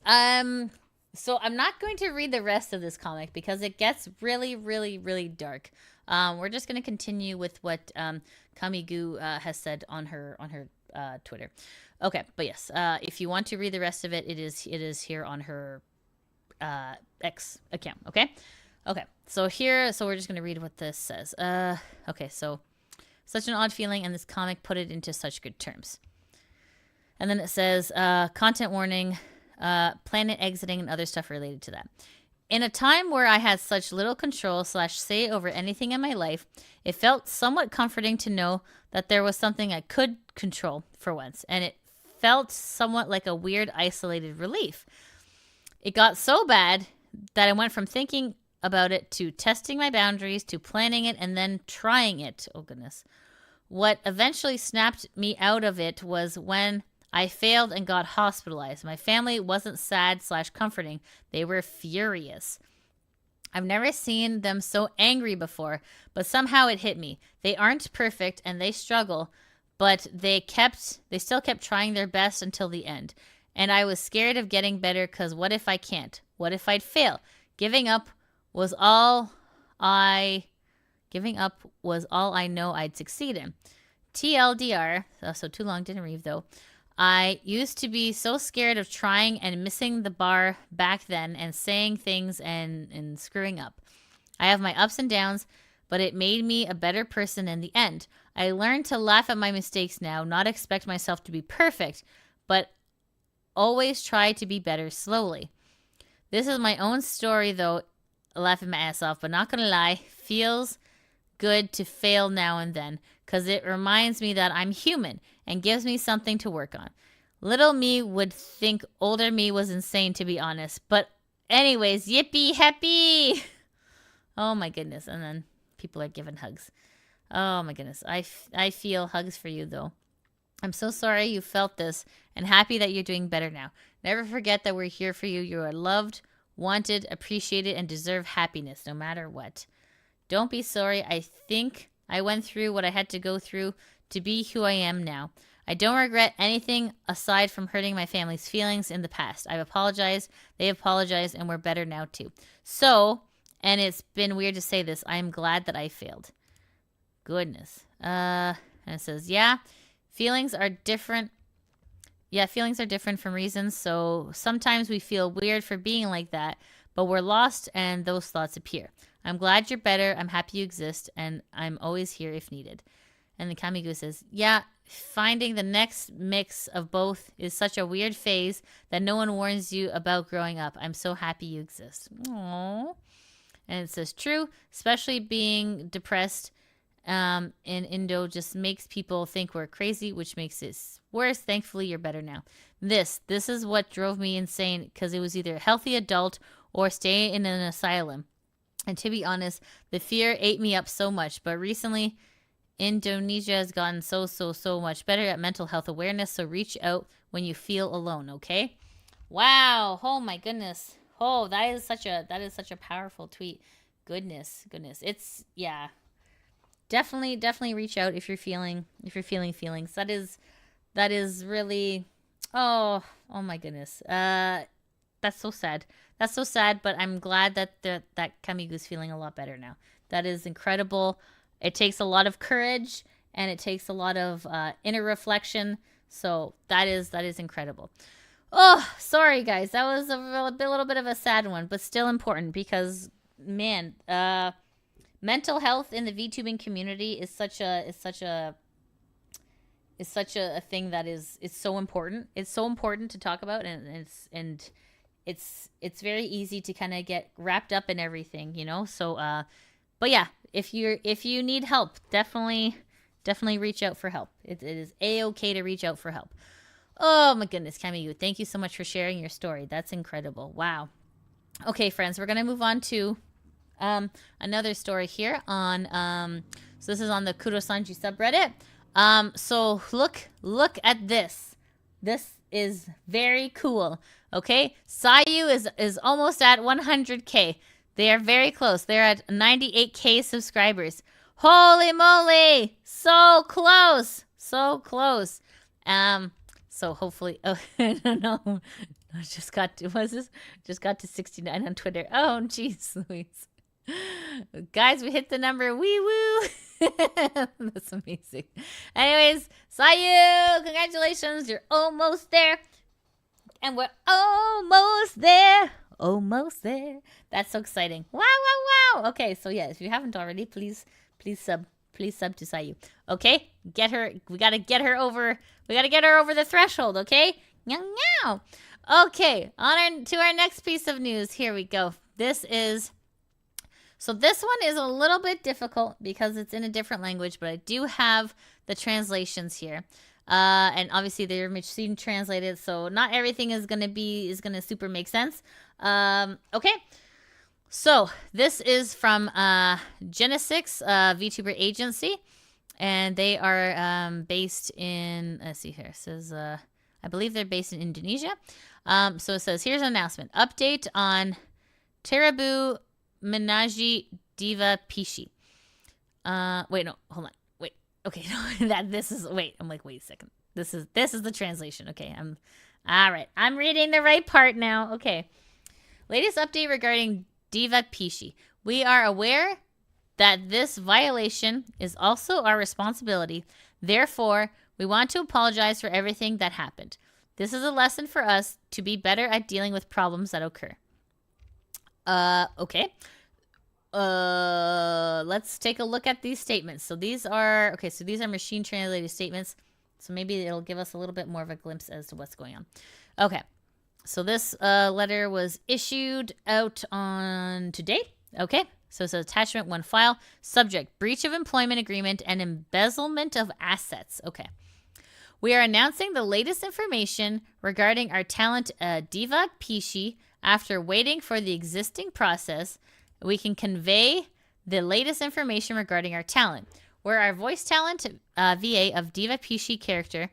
So I'm not going to read the rest of this comic because it gets really, really, really dark. We're just going to continue with what Kamigu has said on her Twitter. Okay, but yes, if you want to read the rest of it, it is here on her X account. Okay, so we're just going to read what this says. Okay, so such an odd feeling, and this comic put it into such good terms. And then it says, content warning, planet exiting, and other stuff related to that. In a time where I had such little control / say over anything in my life, it felt somewhat comforting to know that there was something I could control for once. And it felt somewhat like a weird, isolated relief. It got so bad that I went from thinking about it to testing my boundaries to planning it and then trying it. Oh, goodness. What eventually snapped me out of it was when I failed and got hospitalized. My family wasn't sad / comforting. They were furious. I've never seen them so angry before, but somehow it hit me. They aren't perfect and they struggle, but they still kept trying their best until the end. And I was scared of getting better because what if I can't? What if I'd fail? Giving up was all I know I'd succeed in. TLDR, so too long, didn't read though. I used to be so scared of trying and missing the bar back then and saying things and screwing up. I have my ups and downs, but it made me a better person in the end. I learned to laugh at my mistakes now, not expect myself to be perfect, but always try to be better slowly. This is my own story though, laughing my ass off, but not gonna lie, feels good to fail now and then because it reminds me that I'm human and gives me something to work on. Little me would think older me was insane, to be honest. But anyways, yippee happy. Oh my goodness. And then people are giving hugs. Oh my goodness. I feel hugs for you though. I'm so sorry you felt this and happy that you're doing better now. Never forget that we're here for you. You are loved, wanted, appreciated, and deserve happiness no matter what. Don't be sorry. I think I went through what I had to go through to be who I am now. I don't regret anything aside from hurting my family's feelings in the past. I've apologized, they apologized, and we're better now too. So, and it's been weird to say this, I am glad that I failed. Goodness. And it says, yeah, feelings are different. Yeah, feelings are different from reasons, so sometimes we feel weird for being like that, but we're lost and those thoughts appear. I'm glad you're better, I'm happy you exist, and I'm always here if needed. And the Kamigu says, yeah, finding the next mix of both is such a weird phase that no one warns you about growing up. I'm so happy you exist. Aww. And it says true, especially being depressed in Indo just makes people think we're crazy, which makes it worse. Thankfully, you're better now. This is what drove me insane because it was either a healthy adult or stay in an asylum. And to be honest, the fear ate me up so much. But recently, Indonesia has gotten so much better at mental health awareness. So reach out when you feel alone, okay? Wow. Oh my goodness. Oh, that is such a powerful tweet. Goodness. It's yeah. Definitely reach out if you're feeling feelings. That is really oh my goodness. That's so sad. That's so sad, but I'm glad that that Kamigu's feeling a lot better now. That is incredible. It takes a lot of courage and it takes a lot of inner reflection. So that is incredible. Oh, sorry guys. That was a little bit of a sad one, but still important because man, mental health in the VTubing community is such a thing that it's so important. It's so important to talk about, and it's very easy to kind of get wrapped up in everything, you know. So, but yeah, if you need help, definitely reach out for help. It is a-okay to reach out for help. Oh my goodness, Kamiyu, thank you so much for sharing your story. That's incredible. Wow. Okay, friends, we're gonna move on to another story here on so this is on the Kurosanji subreddit. So look at this. This is very cool. Okay, Sayou is almost at 100K. They are very close. They're at 98K subscribers. Holy moly, so close. So hopefully, oh, I don't know. I just got to 69 on Twitter. Oh, jeez, Louise. Guys, we hit the number. Wee woo. That's amazing. Anyways, Sayou, congratulations. You're almost there. And we're almost there. Almost there. That's so exciting. Wow. Okay, so yeah, if you haven't already, please sub to Sayou. Okay? Get her. We gotta get her over the threshold, okay? Meow. Okay, to our next piece of news. Here we go. This one is a little bit difficult because it's in a different language, but I do have the translations here. And obviously they're machine translated, so not everything is gonna super make sense. Okay. So this is from Genesic, VTuber agency, and they are based in. Let's see here. It says I believe they're based in Indonesia. So it says here's an announcement: update on Terebu Menaji Diva Pishi. Wait, no, hold on. Wait, okay, no, wait. I'm like, wait a second. This is the translation. Okay, all right. I'm reading the right part now. Okay, latest update regarding Diva Pishi. We are aware that this violation is also our responsibility. Therefore, we want to apologize for everything that happened. This is a lesson for us to be better at dealing with problems that occur. Okay. Let's take a look at these statements. So these are machine translated statements. So maybe it'll give us a little bit more of a glimpse as to what's going on. Okay. So this letter was issued out on today. Okay. So it's attachment 1 file. Subject: breach of employment agreement and embezzlement of assets. Okay. We are announcing the latest information regarding our talent Diva Pishi. After waiting for the existing process, we can convey the latest information regarding our talent. Where our voice talent VA of Diva Pishi character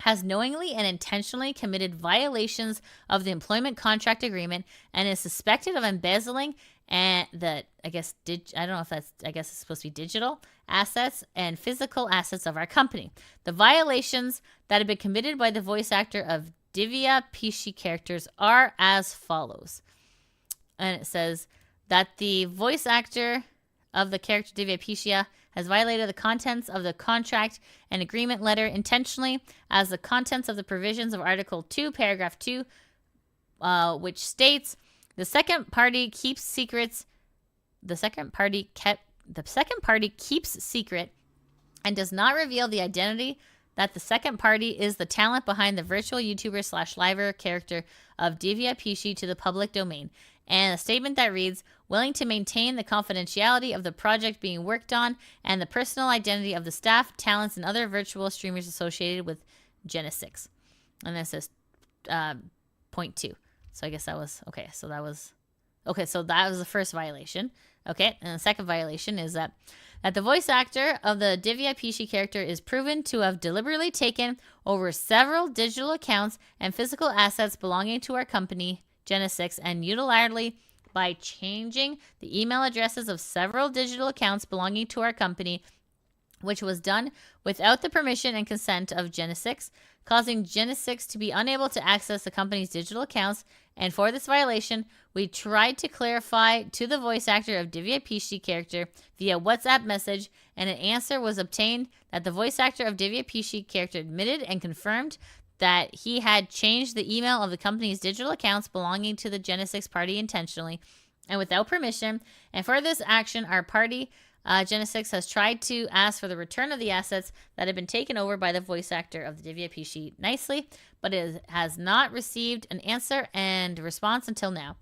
has knowingly and intentionally committed violations of the employment contract agreement and is suspected of embezzling and it's supposed to be digital assets and physical assets of our company. The violations that have been committed by the voice actor of Divya Pishi characters are as follows. And it says that the voice actor of the character Divya Pishia has violated the contents of the contract and agreement letter intentionally as the contents of the provisions of Article 2, Paragraph 2, which states the second party keeps secret and does not reveal the identity that the second party is the talent behind the virtual YouTuber /liver character of Divya Pishi to the public domain. and a statement that reads, willing to maintain the confidentiality of the project being worked on and the personal identity of the staff, talents, and other virtual streamers associated with Genesic. And then it says point 2. So I guess that was, okay, so that was the first violation. Okay, and the second violation is that the voice actor of the Divya Pishi character is proven to have deliberately taken over several digital accounts and physical assets belonging to our company, Genesic, and unilaterally by changing the email addresses of several digital accounts belonging to our company, which was done without the permission and consent of Genesic, causing Genesic to be unable to access the company's digital accounts. And for this violation, we tried to clarify to the voice actor of Divya Pishi character via WhatsApp message, and an answer was obtained that the voice actor of Divya Pishi character admitted and confirmed that he had changed the email of the company's digital accounts belonging to the Genesic party intentionally and without permission. And for this action, our party, Genesic, has tried to ask for the return of the assets that have been taken over by the voice actor of the Divya Pishi nicely, but it has not received an answer and response until now.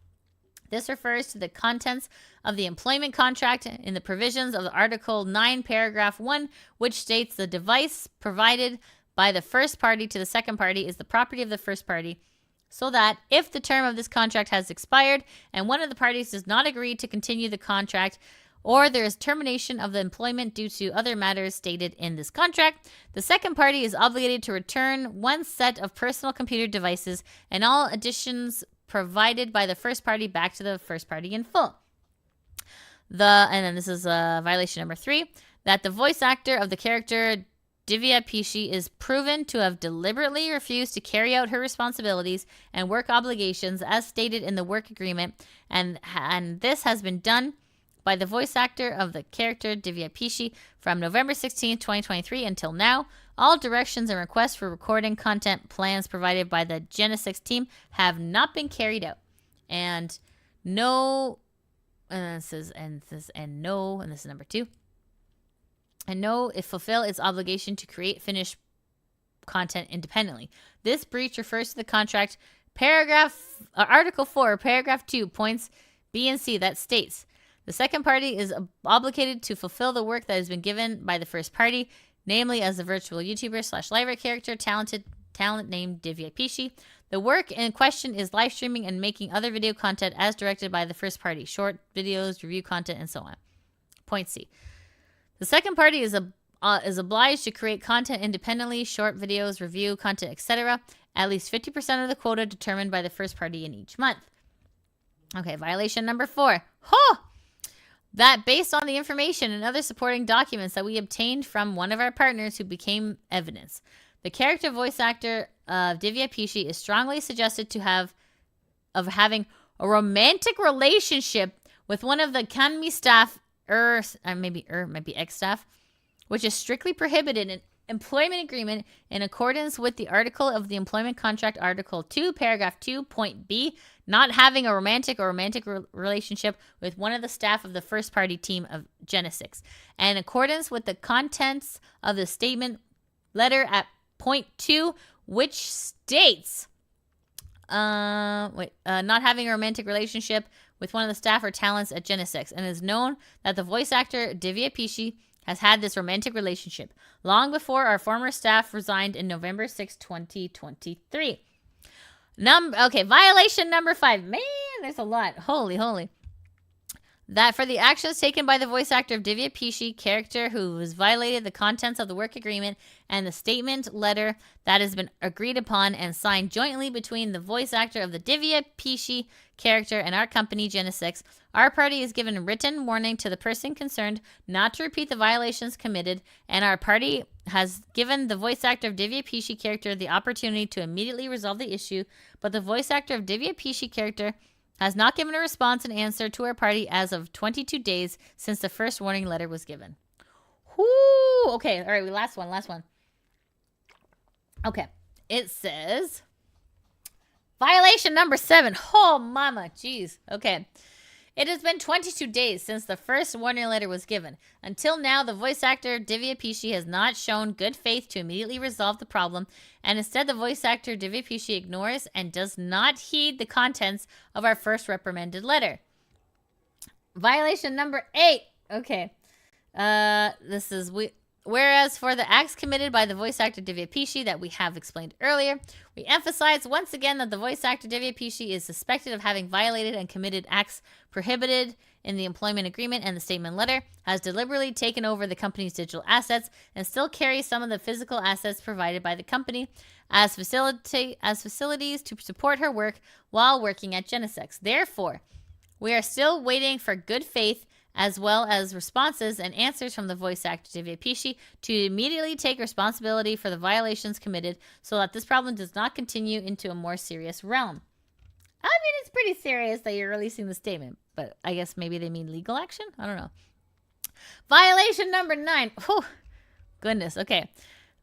This refers to the contents of the employment contract in the provisions of Article 9, Paragraph 1, which states the device provided by the first party to the second party is the property of the first party, so that if the term of this contract has expired and one of the parties does not agree to continue the contract, or there is termination of the employment due to other matters stated in this contract, the second party is obligated to return one set of personal computer devices and all additions provided by the first party back to the first party in full. And then this is violation number 3, that the voice actor of the character Divya Pishi is proven to have deliberately refused to carry out her responsibilities and work obligations as stated in the work agreement, and this has been done by the voice actor of the character Divya Pishi from November 16, 2023 until now. All directions and requests for recording content plans provided by the Genesic team have not been carried out. And this is number 2. And no, it fulfill its obligation to create finished content independently. This breach refers to the contract Article 4, Paragraph 2, points B and C that states the second party is obligated to fulfill the work that has been given by the first party, namely as a virtual YouTuber / liver character talent named Divya Pishi. The work in question is live streaming and making other video content as directed by the first party, short videos, review content, and so on. Point C. The second party is obliged to create content independently, short videos, review content, etc., at least 50% of the quota determined by the first party in each month. Okay, violation number 4. That based on the information and other supporting documents that we obtained from one of our partners who became evidence, the character voice actor of Divya Pishi is strongly suggested having a romantic relationship with one of the Kanmi staff, maybe ex-staff, which is strictly prohibited in employment agreement in accordance with the article of the employment contract, Article 2, Paragraph 2, Point B, not having a romantic relationship with one of the staff of the first party team of Genesic. And in accordance with the contents of the statement letter at Point 2, which states not having a romantic relationship with one of the staff or talents at Genesic, and is known that the voice actor Divya Pishi has had this romantic relationship long before our former staff resigned in November 6, 2023. Violation number 5. Man, there's a lot. Holy. That for the actions taken by the voice actor of Divya Pishi character who has violated the contents of the work agreement and the statement letter that has been agreed upon and signed jointly between the voice actor of the Divya Pishi character and our company Genesic, our party is given written warning to the person concerned not to repeat the violations committed, and our party has given the voice actor of Divya Pishi character the opportunity to immediately resolve the issue, but the voice actor of Divya Pishi character has not given a response and answer to our party as of 22 days since the first warning letter was given. Whoo! Okay, all right, last one. Okay, it says violation number 7. Oh, mama, jeez. Okay. It has been 22 days since the first warning letter was given. Until now, the voice actor Divya Pishi has not shown good faith to immediately resolve the problem, and instead the voice actor Divya Pishi ignores and does not heed the contents of our first reprimanded letter. Violation number 8. Okay. This is... Whereas for the acts committed by the voice actor Divya Pishi that we have explained earlier, we emphasize once again that the voice actor Divya Pishi is suspected of having violated and committed acts prohibited in the employment agreement and the statement letter, has deliberately taken over the company's digital assets, and still carries some of the physical assets provided by the company as facilities to support her work while working at Genesic. Therefore, we are still waiting for good faith as well as responses and answers from the voice actor Divya Pishi to immediately take responsibility for the violations committed so that this problem does not continue into a more serious realm. I mean, it's pretty serious that you're releasing the statement, but I guess maybe they mean legal action? I don't know. Violation number 9. Whew. Goodness, okay.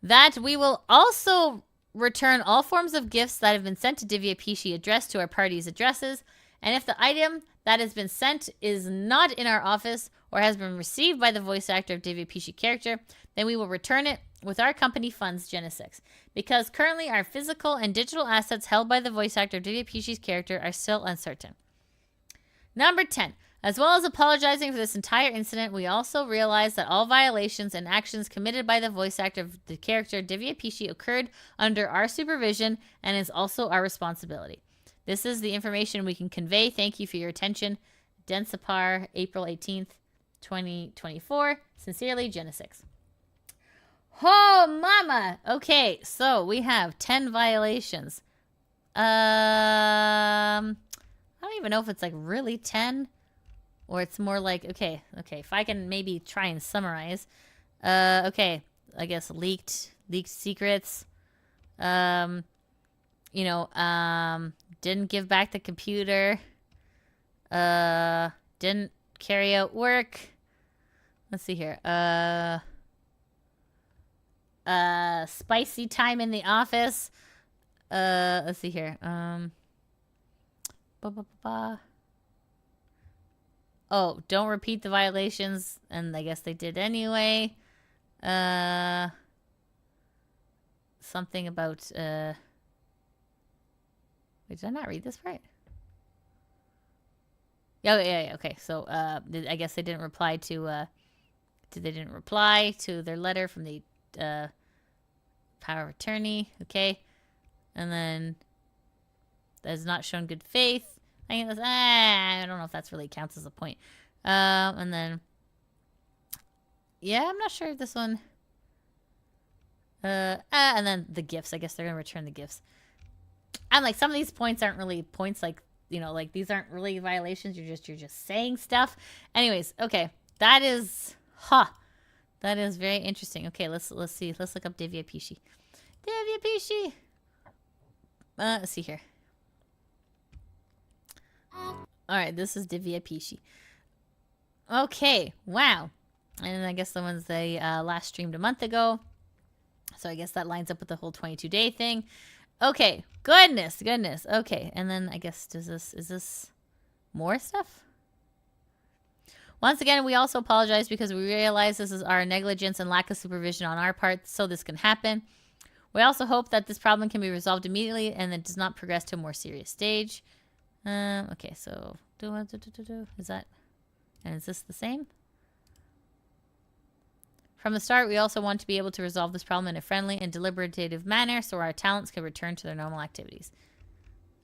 That we will also return all forms of gifts that have been sent to Divya Pishi addressed to our party's addresses, and if the item that has been sent is not in our office or has been received by the voice actor of Divya Pishi character, then we will return it with our company funds, Genesic. Because currently our physical and digital assets held by the voice actor of Divya Pishi's character are still uncertain. Number 10. As well as apologizing for this entire incident, we also realize that all violations and actions committed by the voice actor of the character Divya Pishi occurred under our supervision and is also our responsibility. This is the information we can convey. Thank you for your attention. Densapar, April 18th, 2024. Sincerely, Genesic. Oh, mama! Okay, so we have 10 violations. I don't even know if it's like really 10 or it's more like, okay, if I can maybe try and summarize. Okay, I guess leaked secrets. Didn't give back the computer. Didn't carry out work. Let's see here. Spicy time in the office. Let's see here. Oh, don't repeat the violations, and I guess they did anyway. Something about, wait, did I not read this right? Yeah, okay. So, I guess they didn't reply to, their letter from the, power of attorney, okay? And then, that has not shown good faith. I don't know if that's really counts as a point. And then, yeah, I'm not sure if this one, and then the gifts. I guess they're gonna return the gifts. I'm like, some of these points aren't really points, like, like these aren't really violations. You're just saying stuff. Anyways, okay, that is, that is very interesting. Okay, let's see. Let's look up Divya Pishi. Divya Pishi. Let's see here. All right, this is Divya Pishi. Okay, wow. And I guess the ones they last streamed a month ago. So I guess that lines up with the whole 22-day thing. Okay, goodness. Okay, and then I guess is this more stuff? Once again, we also apologize because we realize this is our negligence and lack of supervision on our part, so this can happen. We also hope that this problem can be resolved immediately and it does not progress to a more serious stage. Okay, so is that, and is this the same? From the start, we also want to be able to resolve this problem in a friendly and deliberative manner so our talents can return to their normal activities.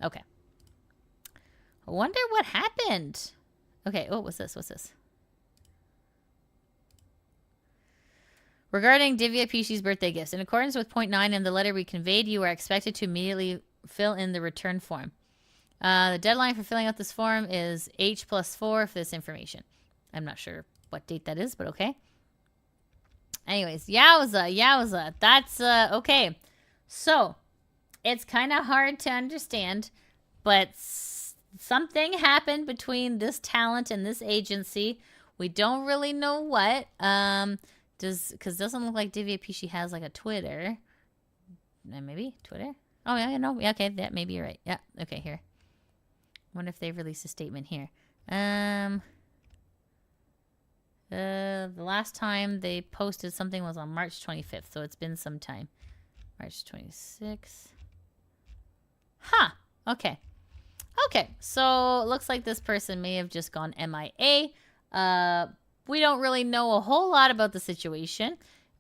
Okay. I wonder what happened. Okay, oh, what's this? Regarding Divya Pishi's birthday gifts, in accordance with point 9 in the letter we conveyed, you are expected to immediately fill in the return form. The deadline for filling out this form is H+4 for this information. I'm not sure what date that is, but okay. Anyways, yowza. That's, okay. So, it's kind of hard to understand, but something happened between this talent and this agency. We don't really know what. Because it doesn't look like Divya Pishi has, like, a Twitter. Maybe? Twitter? Oh, yeah, no. Yeah, okay, maybe you're right. Yeah, okay, here. Wonder if they've released a statement here. The last time they posted something was on March 25th, so it's been some time. March 26th. Huh. Okay. Okay, so it looks like this person may have just gone MIA. We don't really know a whole lot about the situation.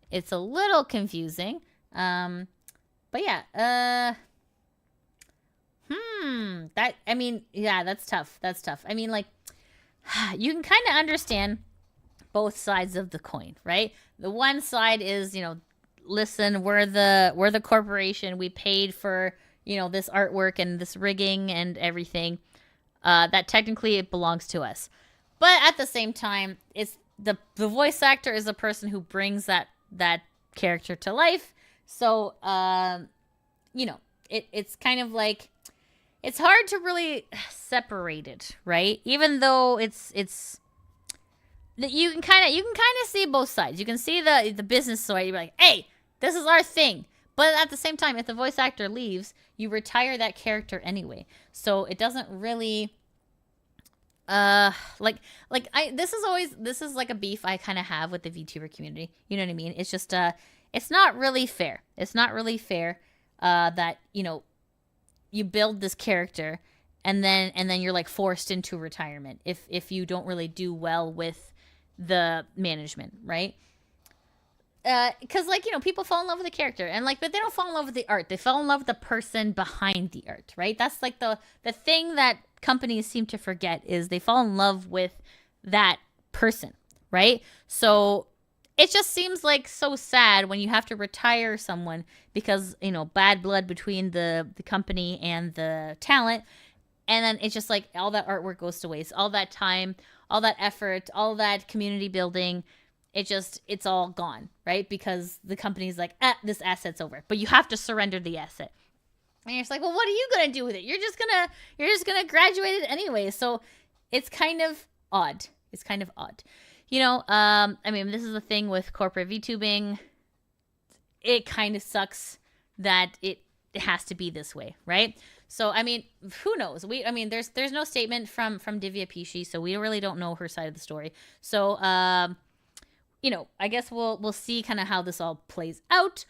It's a little confusing. But yeah, I mean, yeah, that's tough. That's tough. I mean, like, you can kind of understand both sides of the coin, right? The one side is, listen, we're the corporation. We paid for, this artwork and this rigging and everything. That technically it belongs to us. But at the same time, it's the voice actor is the person who brings that character to life. So, it's kind of like, it's hard to really separate it, right? Even though it's you can kind of see both sides. You can see the business side. You're like, hey, this is our thing. But at the same time, if the voice actor leaves, you retire that character anyway. So it doesn't really this is like a beef I kind of have with the VTuber community. You know what I mean? It's just it's not really fair. It's not really fair that, you build this character and then you're like forced into retirement if you don't really do well with the management, right? Because people fall in love with the character and but they don't fall in love with the art. They fall in love with the person behind the art, right? That's like the thing that companies seem to forget is they fall in love with that person, right? So it just seems like so sad when you have to retire someone because, bad blood between the company and the talent. And then it's just like all that artwork goes to waste, all that time, all that effort, all that community building. It's all gone, right? Because the company's like, this asset's over, but you have to surrender the asset. And you're just like, well, what are you going to do with it? You're just going to graduate it anyway. So it's kind of odd. It's kind of odd. I mean, this is the thing with corporate VTubing. It kind of sucks that it has to be this way, right? So, I mean, who knows? There's no statement from Divya Pishi, so we really don't know her side of the story. So, I guess we'll see kind of how this all plays out.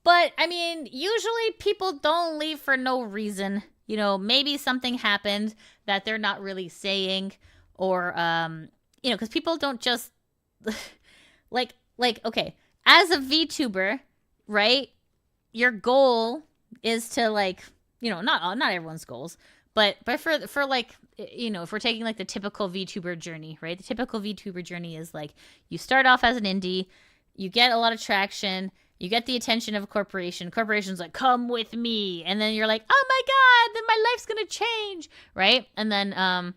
But, I mean, usually people don't leave for no reason. Maybe something happened that they're not really saying, or, because people don't just, okay, as a VTuber, right, your goal is to, not everyone's goals, but for if we're taking the typical VTuber journey, right? The typical VTuber journey is you start off as an indie, you get a lot of traction, you get the attention of a corporation. Corporation's like, come with me. And then you're like, oh my God, then my life's going to change, right? And then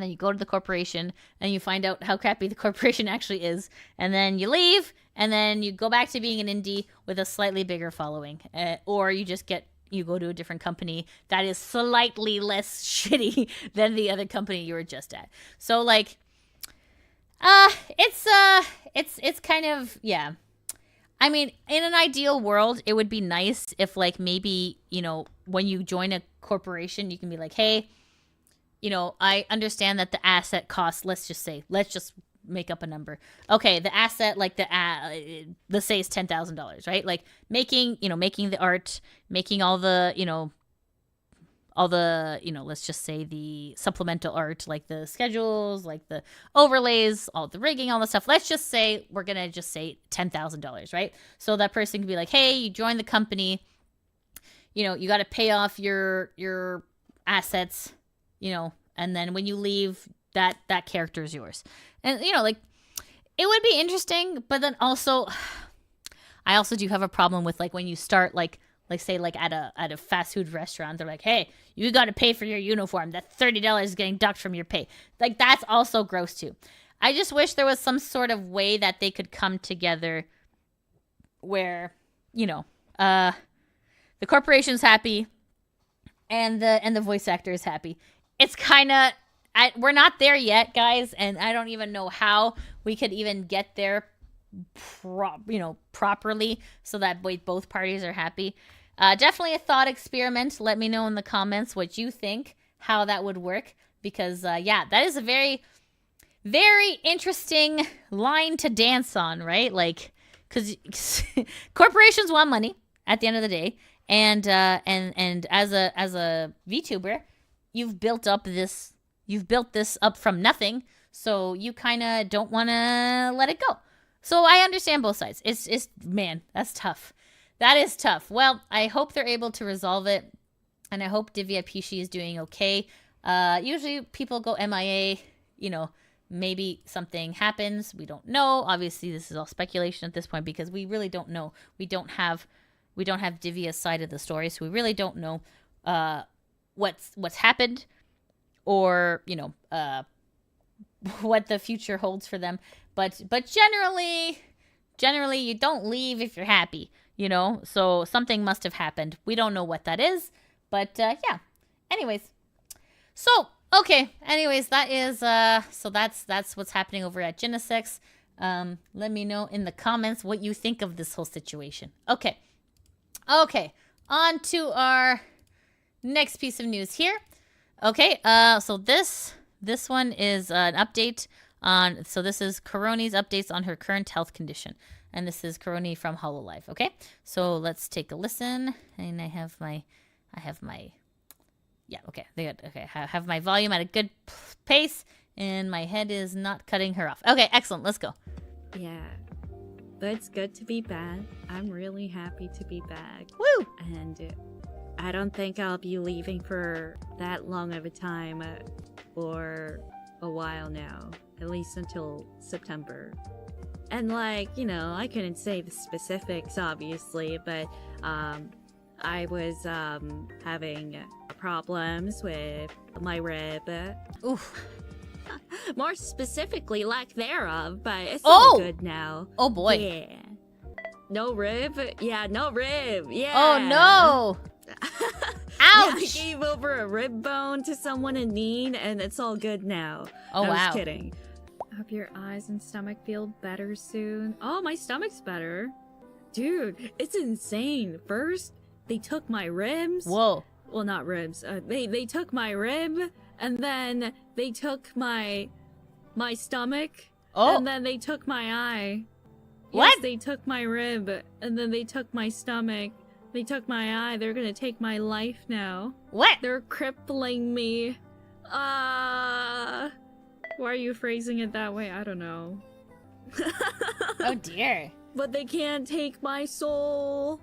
you go to the corporation and you find out how crappy the corporation actually is. And then you leave and then you go back to being an indie with a slightly bigger following. Or you go to a different company that is slightly less shitty than the other company you were just at. So it's kind of, yeah. I mean, in an ideal world, it would be nice if maybe, when you join a corporation, you can be like, hey, I understand that the asset costs, let's just make up a number. Okay, the asset, let's say is $10,000, right? Making the art, making all the, let's just say the supplemental art, the schedules, the overlays, all the rigging, all the stuff. Let's just say we're going to just say $10,000, right? So that person can be like, hey, you join the company, you got to pay off your assets, and then when you leave, that character is yours. And, it would be interesting, but then also, I also do have a problem with, when you start, say, at a fast food restaurant, they're like, hey, you got to pay for your uniform. That $30 is getting docked from your pay. That's also gross, too. I just wish there was some sort of way that they could come together where, the corporation's happy and the voice actor is happy. It's kind of, we're not there yet, guys, and I don't even know how we could even get there properly so that both parties are happy. Definitely a thought experiment. Let me know in the comments what you think, how that would work. because yeah, that is a very, very interesting line to dance on, right? Like, because corporations want money at the end of the day, and as a VTuber, you've built this up from nothing, so you kind of don't want to let it go. So I understand both sides. It's man, that's tough. That is tough. Well, I hope they're able to resolve it, and I hope Divya Pishi is doing okay. Usually people go MIA, you know, maybe something happens. We don't know. Obviously, this is all speculation at this point because we really don't know. We don't have Divya's side of the story, so we really don't know what's happened, or you know, what the future holds for them. But generally you don't leave if you're happy, you know. So something must have happened. We don't know what that is, but yeah. Anyways, so okay. Anyways, that is so that's what's happening over at Genesic. Let me know in the comments what you think of this whole situation. Okay. On to our next piece of news here. Okay. So this one is an update on. So this is Coroni's updates on her current health condition, and this is Coroni from HoloLive. Okay. So let's take a listen, and I have my. Yeah, okay, good. Okay, I have my volume at a good pace, and my head is not cutting her off. Okay, excellent. Let's go. Yeah, but it's good to be back. I'm really happy to be back. Woo! And I don't think I'll be leaving for that long of a time, for a while now, at least until September. And like, you know, I couldn't say the specifics, obviously, but I was having problems with my rib. Oof. More specifically, lack thereof, but it's all good now. Oh boy. Yeah. No rib? Yeah, no rib. Yeah. Oh no. Ouch. Yeah, I gave over a rib bone to someone in need, and it's all good now. Oh, I wow. was kidding. Hope your eyes and stomach feel better soon. Oh, my stomach's better. Dude, it's insane. First, they took my ribs. Whoa. Well, not ribs. They took my rib, and then they took my stomach. Oh. And then they took my eye. What? Yes, they took my rib, and then they took my stomach. They took my eye. They're gonna take my life now. What? They're crippling me. Why are you phrasing it that way? I don't know. Oh dear. But they can't take my soul.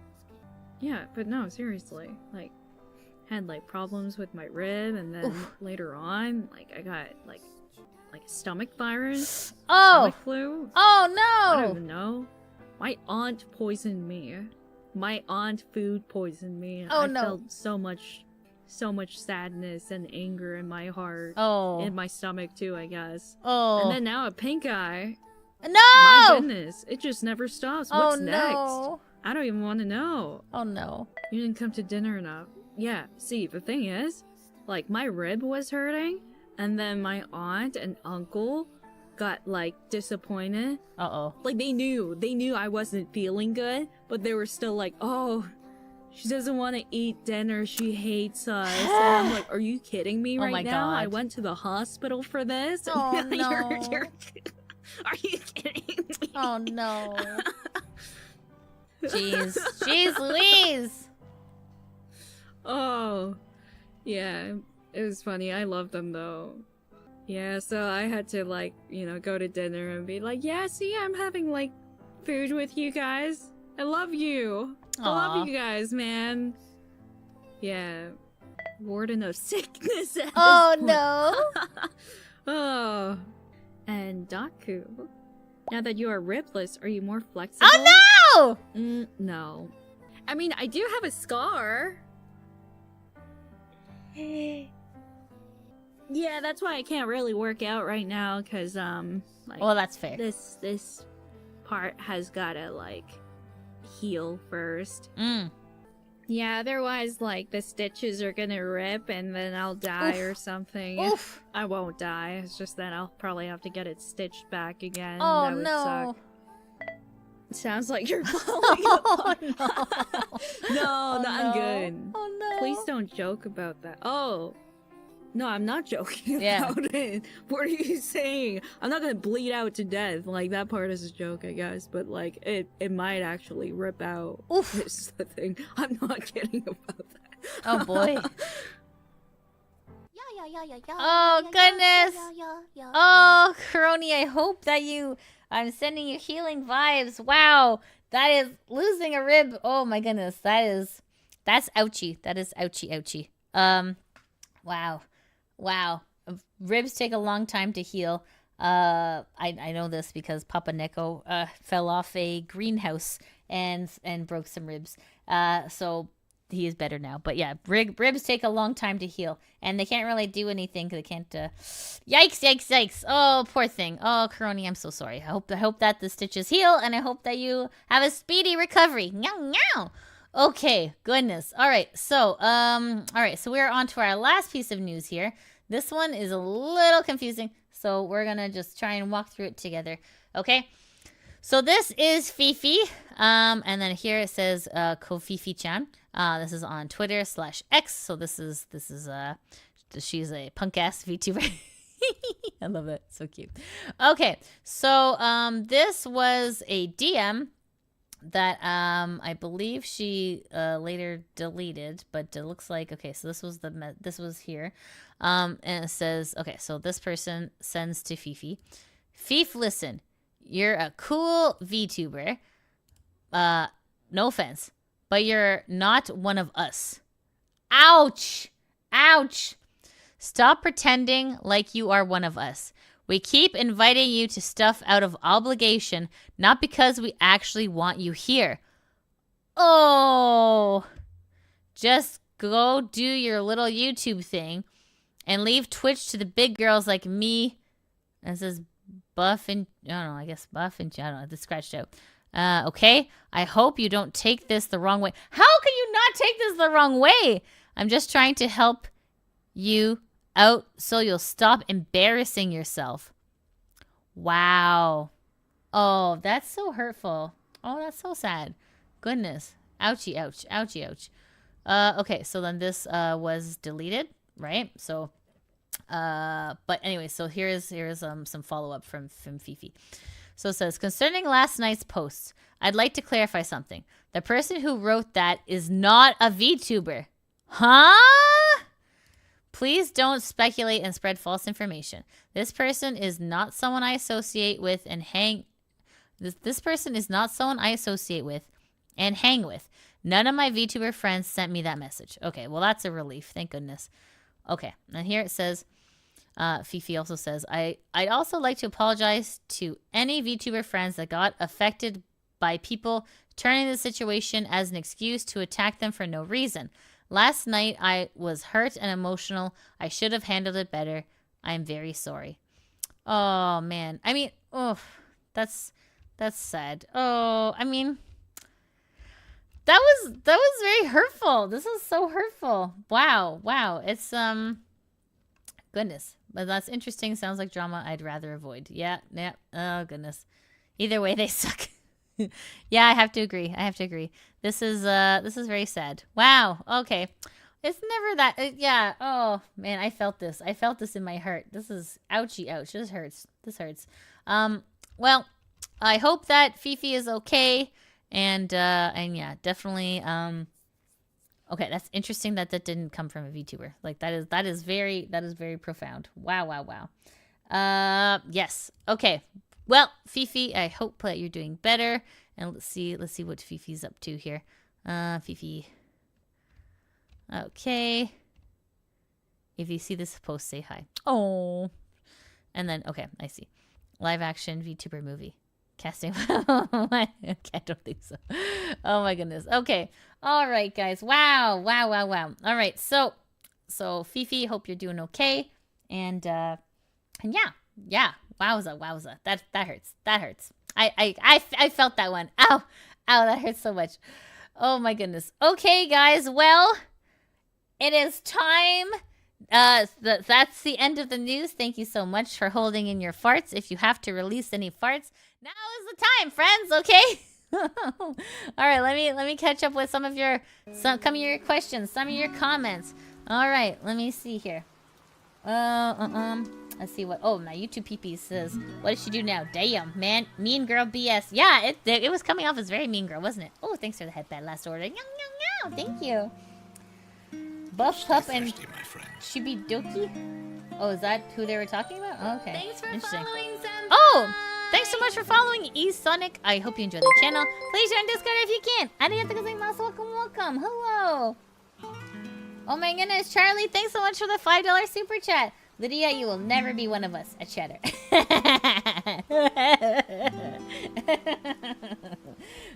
Yeah, but no, seriously. Like, had like problems with my rib, and then later on, like I got like a stomach virus. Oh. Stomach flu. Oh no. I don't even know. My aunt poisoned me. My aunt food poisoned me. Oh, I no. felt so much sadness and anger in my heart. Oh. In my stomach too, I guess. Oh. And then now a pink eye. No. My goodness, it just never stops. Oh What's next? no. I don't even want to know. Oh no. You didn't come to dinner enough. Yeah, see, the thing is, like, my rib was hurting, and then my aunt and uncle got, like, disappointed. Uh-oh. Like, they knew I wasn't feeling good, but they were still like, oh, she doesn't want to eat dinner, she hates us. And I'm like, are you kidding me Oh right my now? I God. went to the hospital for this. Oh, no. Are you kidding me? Oh no. Jeez. Jeez Louise. Oh, yeah, it was funny. I love them though. Yeah, so I had to, like, you know, go to dinner and be like, yeah, see, I'm having, like, food with you guys. I love you. I Aw. love you guys, man. Yeah. Warden of sickness at Oh this point. no. Oh. And Daku, now that you are ribless, are you more flexible? Oh no. No. I mean, I do have a scar. Yeah, that's why I can't really work out right now, cause like, Well, that's fair. this part has gotta like heal first. Mm. Yeah, otherwise like the stitches are gonna rip and then I'll die Oof. or something. Oof. I won't die. It's just that I'll probably have to get it stitched back again. Oh That would no. suck. Sounds like you're falling Oh apart. no. No, Oh, no, I'm no. good. Oh no. Please don't joke about that. Oh. No, I'm not joking Yeah. about it. What are you saying? I'm not gonna bleed out to death. Like, that part is a joke, I guess. But, like, it might actually rip out. Oof. This is the thing. I'm not kidding about that. Oh, boy. Oh, Oh, goodness. Oh, Coroni, I hope that I'm sending you healing vibes. Wow. That is losing a rib. Oh, my goodness. That's ouchie. That is ouchie. Wow. Wow. Ribs take a long time to heal. I know this because Papa Neko fell off a greenhouse and broke some ribs. So he is better now. But yeah, ribs take a long time to heal, and they can't really do anything because they can't. Yikes! Oh, poor thing. Oh, Coroni, I'm so sorry. I hope that the stitches heal, and I hope that you have a speedy recovery. Meow. Okay, goodness. All right, so we're on to our last piece of news here. This one is a little confusing, so we're gonna just try and walk through it together. Okay. So this is Fifi, and then here it says Kofifi-chan. This is on Twitter /X. So this is she's a punk ass VTuber. I love it, so cute. Okay, so this was a DM that I believe she later deleted, but it looks like okay. So this was here, and it says okay. So this person sends to Fifi. Fifi, listen. You're a cool VTuber. No offense, but you're not one of us. Ouch! Stop pretending like you are one of us. We keep inviting you to stuff out of obligation, not because we actually want you here. Oh! Just go do your little YouTube thing and leave Twitch to the big girls like me. And it says buff and I don't know, it's scratched out. Okay? I hope you don't take this the wrong way. How can you not take this the wrong way? I'm just trying to help you out so you'll stop embarrassing yourself. Wow. Oh, that's so hurtful. Oh, that's so sad. Goodness. Ouchie, ouch. Okay, so then this was deleted, right? So but anyway, so here's some follow-up from Fifi. So it says, concerning last night's posts, I'd like to clarify something. The person who wrote that is not a VTuber. Huh? Please don't speculate and spread false information. This person is not someone I associate with and hang with. None of my VTuber friends sent me that message. Okay, well that's a relief. Thank goodness. Okay, and here it says, Fifi also says, I'd also like to apologize to any VTuber friends that got affected by people turning the situation as an excuse to attack them for no reason. Last night, I was hurt and emotional. I should have handled it better. I'm very sorry. Oh, man. I mean, oh, that's sad. Oh, I mean, that was very hurtful. This is so hurtful. Wow. It's, goodness. But that's interesting. Sounds like drama I'd rather avoid. Yeah. Oh, goodness. Either way, they suck. Yeah, I have to agree. This is very sad. Wow. Okay. It's never that. Yeah. Oh, man. I felt this in my heart. This is ouchie, ouch. This hurts. Well, I hope that Fifi is okay. And yeah, definitely, okay, that's interesting that didn't come from a VTuber. Like that is very profound. Wow. Yes. Okay. Well, Fifi, I hope that you're doing better. And let's see what Fifi's up to here. Fifi. Okay. If you see this post, say hi. Oh. And then, okay, I see. Live action VTuber movie. Casting. Okay, I don't think so. Oh my goodness. Okay. All right, guys. Wow. All right. So Fifi, hope you're doing okay. And yeah. Wowza. That hurts. I felt that one. Ow, that hurts so much. Oh my goodness. Okay, guys. Well, it is time. That's the end of the news. Thank you so much for holding in your farts. If you have to release any farts, now is the time, friends. Okay. All right. Let me catch up with some of your questions, some of your comments. All right. Let me see here. Let's see what. Oh, my YouTube PP says, what did she do now? Damn, man. Mean girl BS. Yeah, it was coming off as very mean girl, wasn't it? Oh, thanks for the headband last order. Meow, meow, meow. Thank you. Buff Pup and Shibidoki? Oh, is that who they were talking about? Oh, okay. Thanks for Interesting. following, Senpai. Oh! Thanks so much for following Sonic. I hope you enjoy the channel. Please join Discord if you can. Arigatou gozaimasu. Welcome, welcome. Hello. Oh my goodness, Charlie, thanks so much for the $5 super chat. Lydia, you will never be one of us. A cheddar.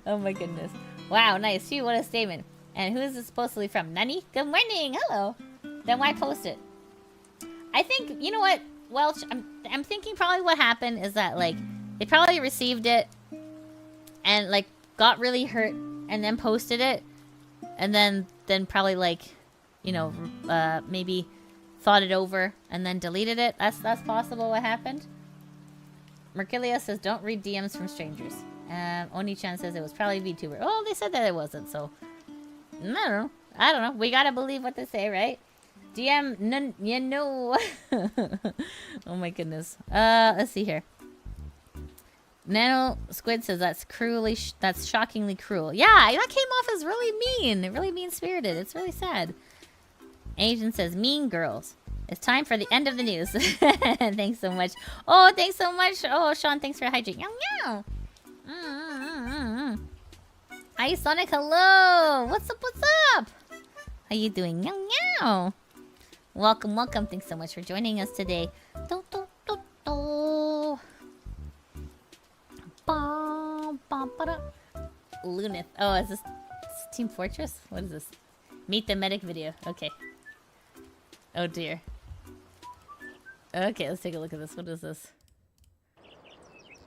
Oh my goodness. Wow, nice. Phew, what a statement. And who is this supposedly from? Nani? Good morning. Hello. Then why post it? I think, you know what, Welch? I'm thinking probably what happened is that, like, they probably received it and, like, got really hurt and then posted it. And then probably, like, you know, maybe thought it over and then deleted it. That's possible what happened. Merkilia says, don't read DMs from strangers. Oni-chan says it was probably VTuber. Oh, they said that it wasn't, so... I don't know. We gotta believe what they say, right? DM, none, you know. Oh my goodness. Let's see here. Nano Squid says that's that's shockingly cruel. Yeah, that came off as really mean. Really mean-spirited. It's really sad. Asian says, mean girls. It's time for the end of the news. Thanks so much. Oh, thanks so much. Oh, Sean, thanks for hydrating. Meow, meow. Hi, Sonic. Hello. What's up? What's up? How you doing? Meow, meow. Welcome, welcome. Thanks so much for joining us today. Do, do, do, do. Ba, ba, ba, da. Lunith. Oh, is this Team Fortress? What is this? Meet the medic video. Okay. Oh dear. Okay, let's take a look at this. What is this?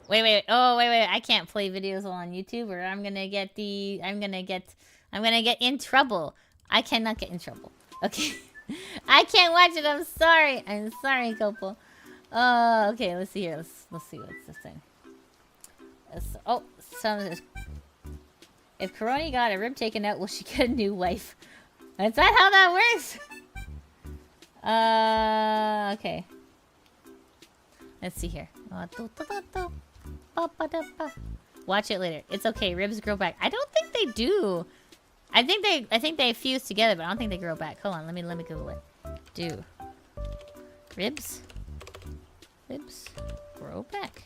Wait. Oh, wait. I can't play videos on YouTube or I'm gonna get in trouble. I cannot get in trouble. Okay. I can't watch it. I'm sorry. I'm sorry, Copal. Okay, let's see here. Let's see what's this thing. Oh, some of this. If Coroni got a rib taken out, will she get a new wife? Is that how that works? Okay. Let's see here. Watch it later. It's okay. Ribs grow back. I don't think they do. I think they fuse together, but I don't think they grow back. Hold on. Let me Google it. Do ribs grow back?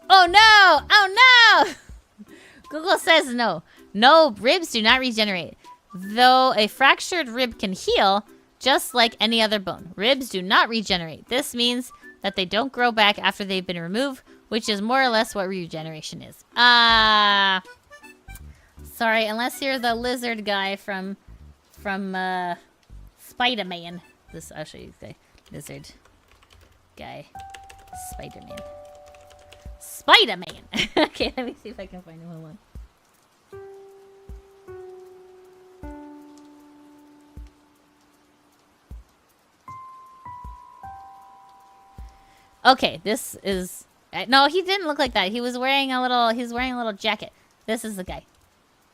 Oh no! Oh no! Google says no. No, ribs do not regenerate. Though a fractured rib can heal, just like any other bone. Ribs do not regenerate. This means that they don't grow back after they've been removed, which is more or less what regeneration is. Sorry, unless you're the lizard guy from Spider-Man. I'll show you the lizard guy. Spider-Man. Spider-Man! Okay, let me see if I can find him. Hold on. Okay, this is... No, he didn't look like that. He was wearing a little jacket. This is the guy.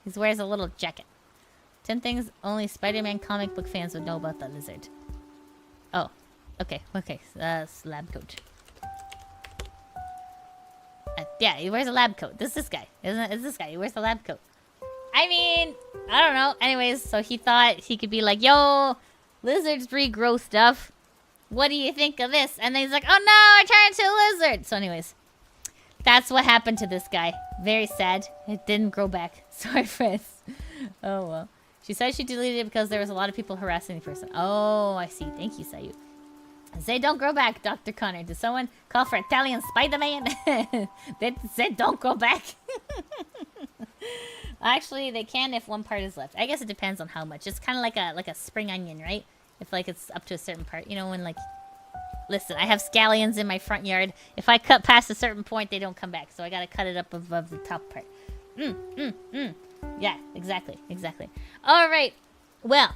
He wears a little jacket. 10 things only Spider-Man comic book fans would know about the lizard. Oh. Okay. Lab coat. Yeah, he wears a lab coat. This guy. It's this guy. He wears a lab coat. I mean, I don't know. Anyways, so he thought he could be like, yo, lizards regrow stuff. What do you think of this? And then he's like, oh no, I turned into a lizard. So anyways, that's what happened to this guy. Very sad. It didn't grow back. Sorry, friends. Oh, well. She said she deleted it because there was a lot of people harassing the person. Oh, I see. Thank you, Sayou. Say don't grow back, Dr. Connor. Did someone call for Italian Spider-Man? They said don't grow back. Actually, they can if one part is left. I guess it depends on how much. It's kind of like a spring onion, right? If like it's up to a certain part. You know, when like... Listen, I have scallions in my front yard. If I cut past a certain point, they don't come back. So I gotta cut it up above the top part. Yeah, exactly. Alright. Well,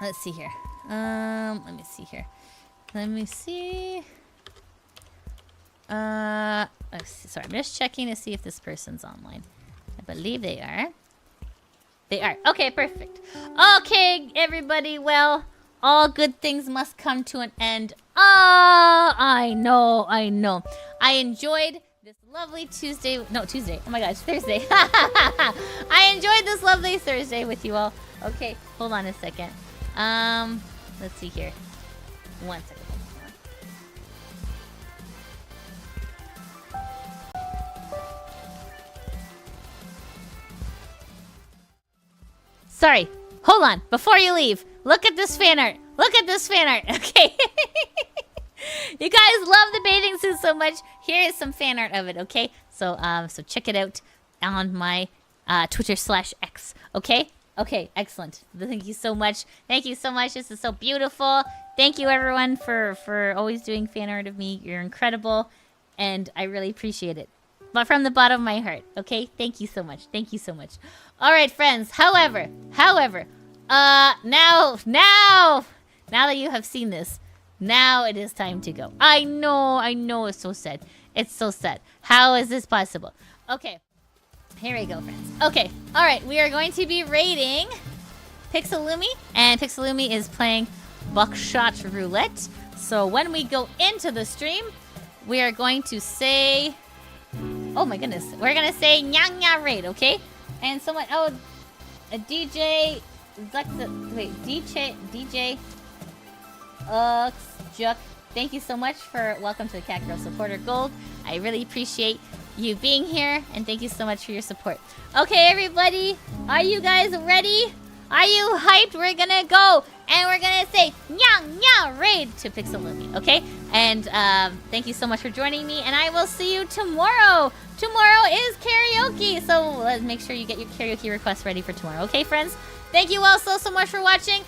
let's see here. Let me see here. Let's see. Sorry, I'm just checking to see if this person's online. I believe they are. They are. Okay, perfect. Okay, everybody. Well, all good things must come to an end. Ah, I know. I enjoyed this lovely Tuesday. No, Tuesday. Oh my gosh, Thursday. I enjoyed this lovely Thursday with you all. Okay, hold on a second. Let's see here. 1 second. Sorry. Hold on. Before you leave, look at this fan art. Look at this fan art. Okay. You guys love the bathing suit so much. Here is some fan art of it. Okay. So so check it out on my Twitter/X. Okay. Okay. Excellent. Thank you so much. Thank you so much. This is so beautiful. Thank you everyone for always doing fan art of me. You're incredible, and I really appreciate it. But from the bottom of my heart. Okay. Thank you so much. Thank you so much. All right, friends. However, now that you have seen this, now it is time to go. I know, it's so sad. It's so sad. How is this possible? Okay, here we go, friends. Okay, all right, we are going to be raiding Pixelumi, and Pixelumi is playing Buckshot Roulette. So when we go into the stream, we are going to say, oh my goodness, we're gonna say Nyang Nya Raid, okay? And someone, oh, a DJ, DJ, Juk, thank you so much for welcome to the Cat Girl Supporter Gold. I really appreciate you being here, and thank you so much for your support. Okay, everybody, are you guys ready? Are you hyped? We're gonna go, and we're gonna say Nyang Nya Raid to Pixelumi, okay? And thank you so much for joining me, and I will see you tomorrow. Tomorrow is karaoke, so let's make sure you get your karaoke requests ready for tomorrow, okay, friends? Thank you all so much for watching.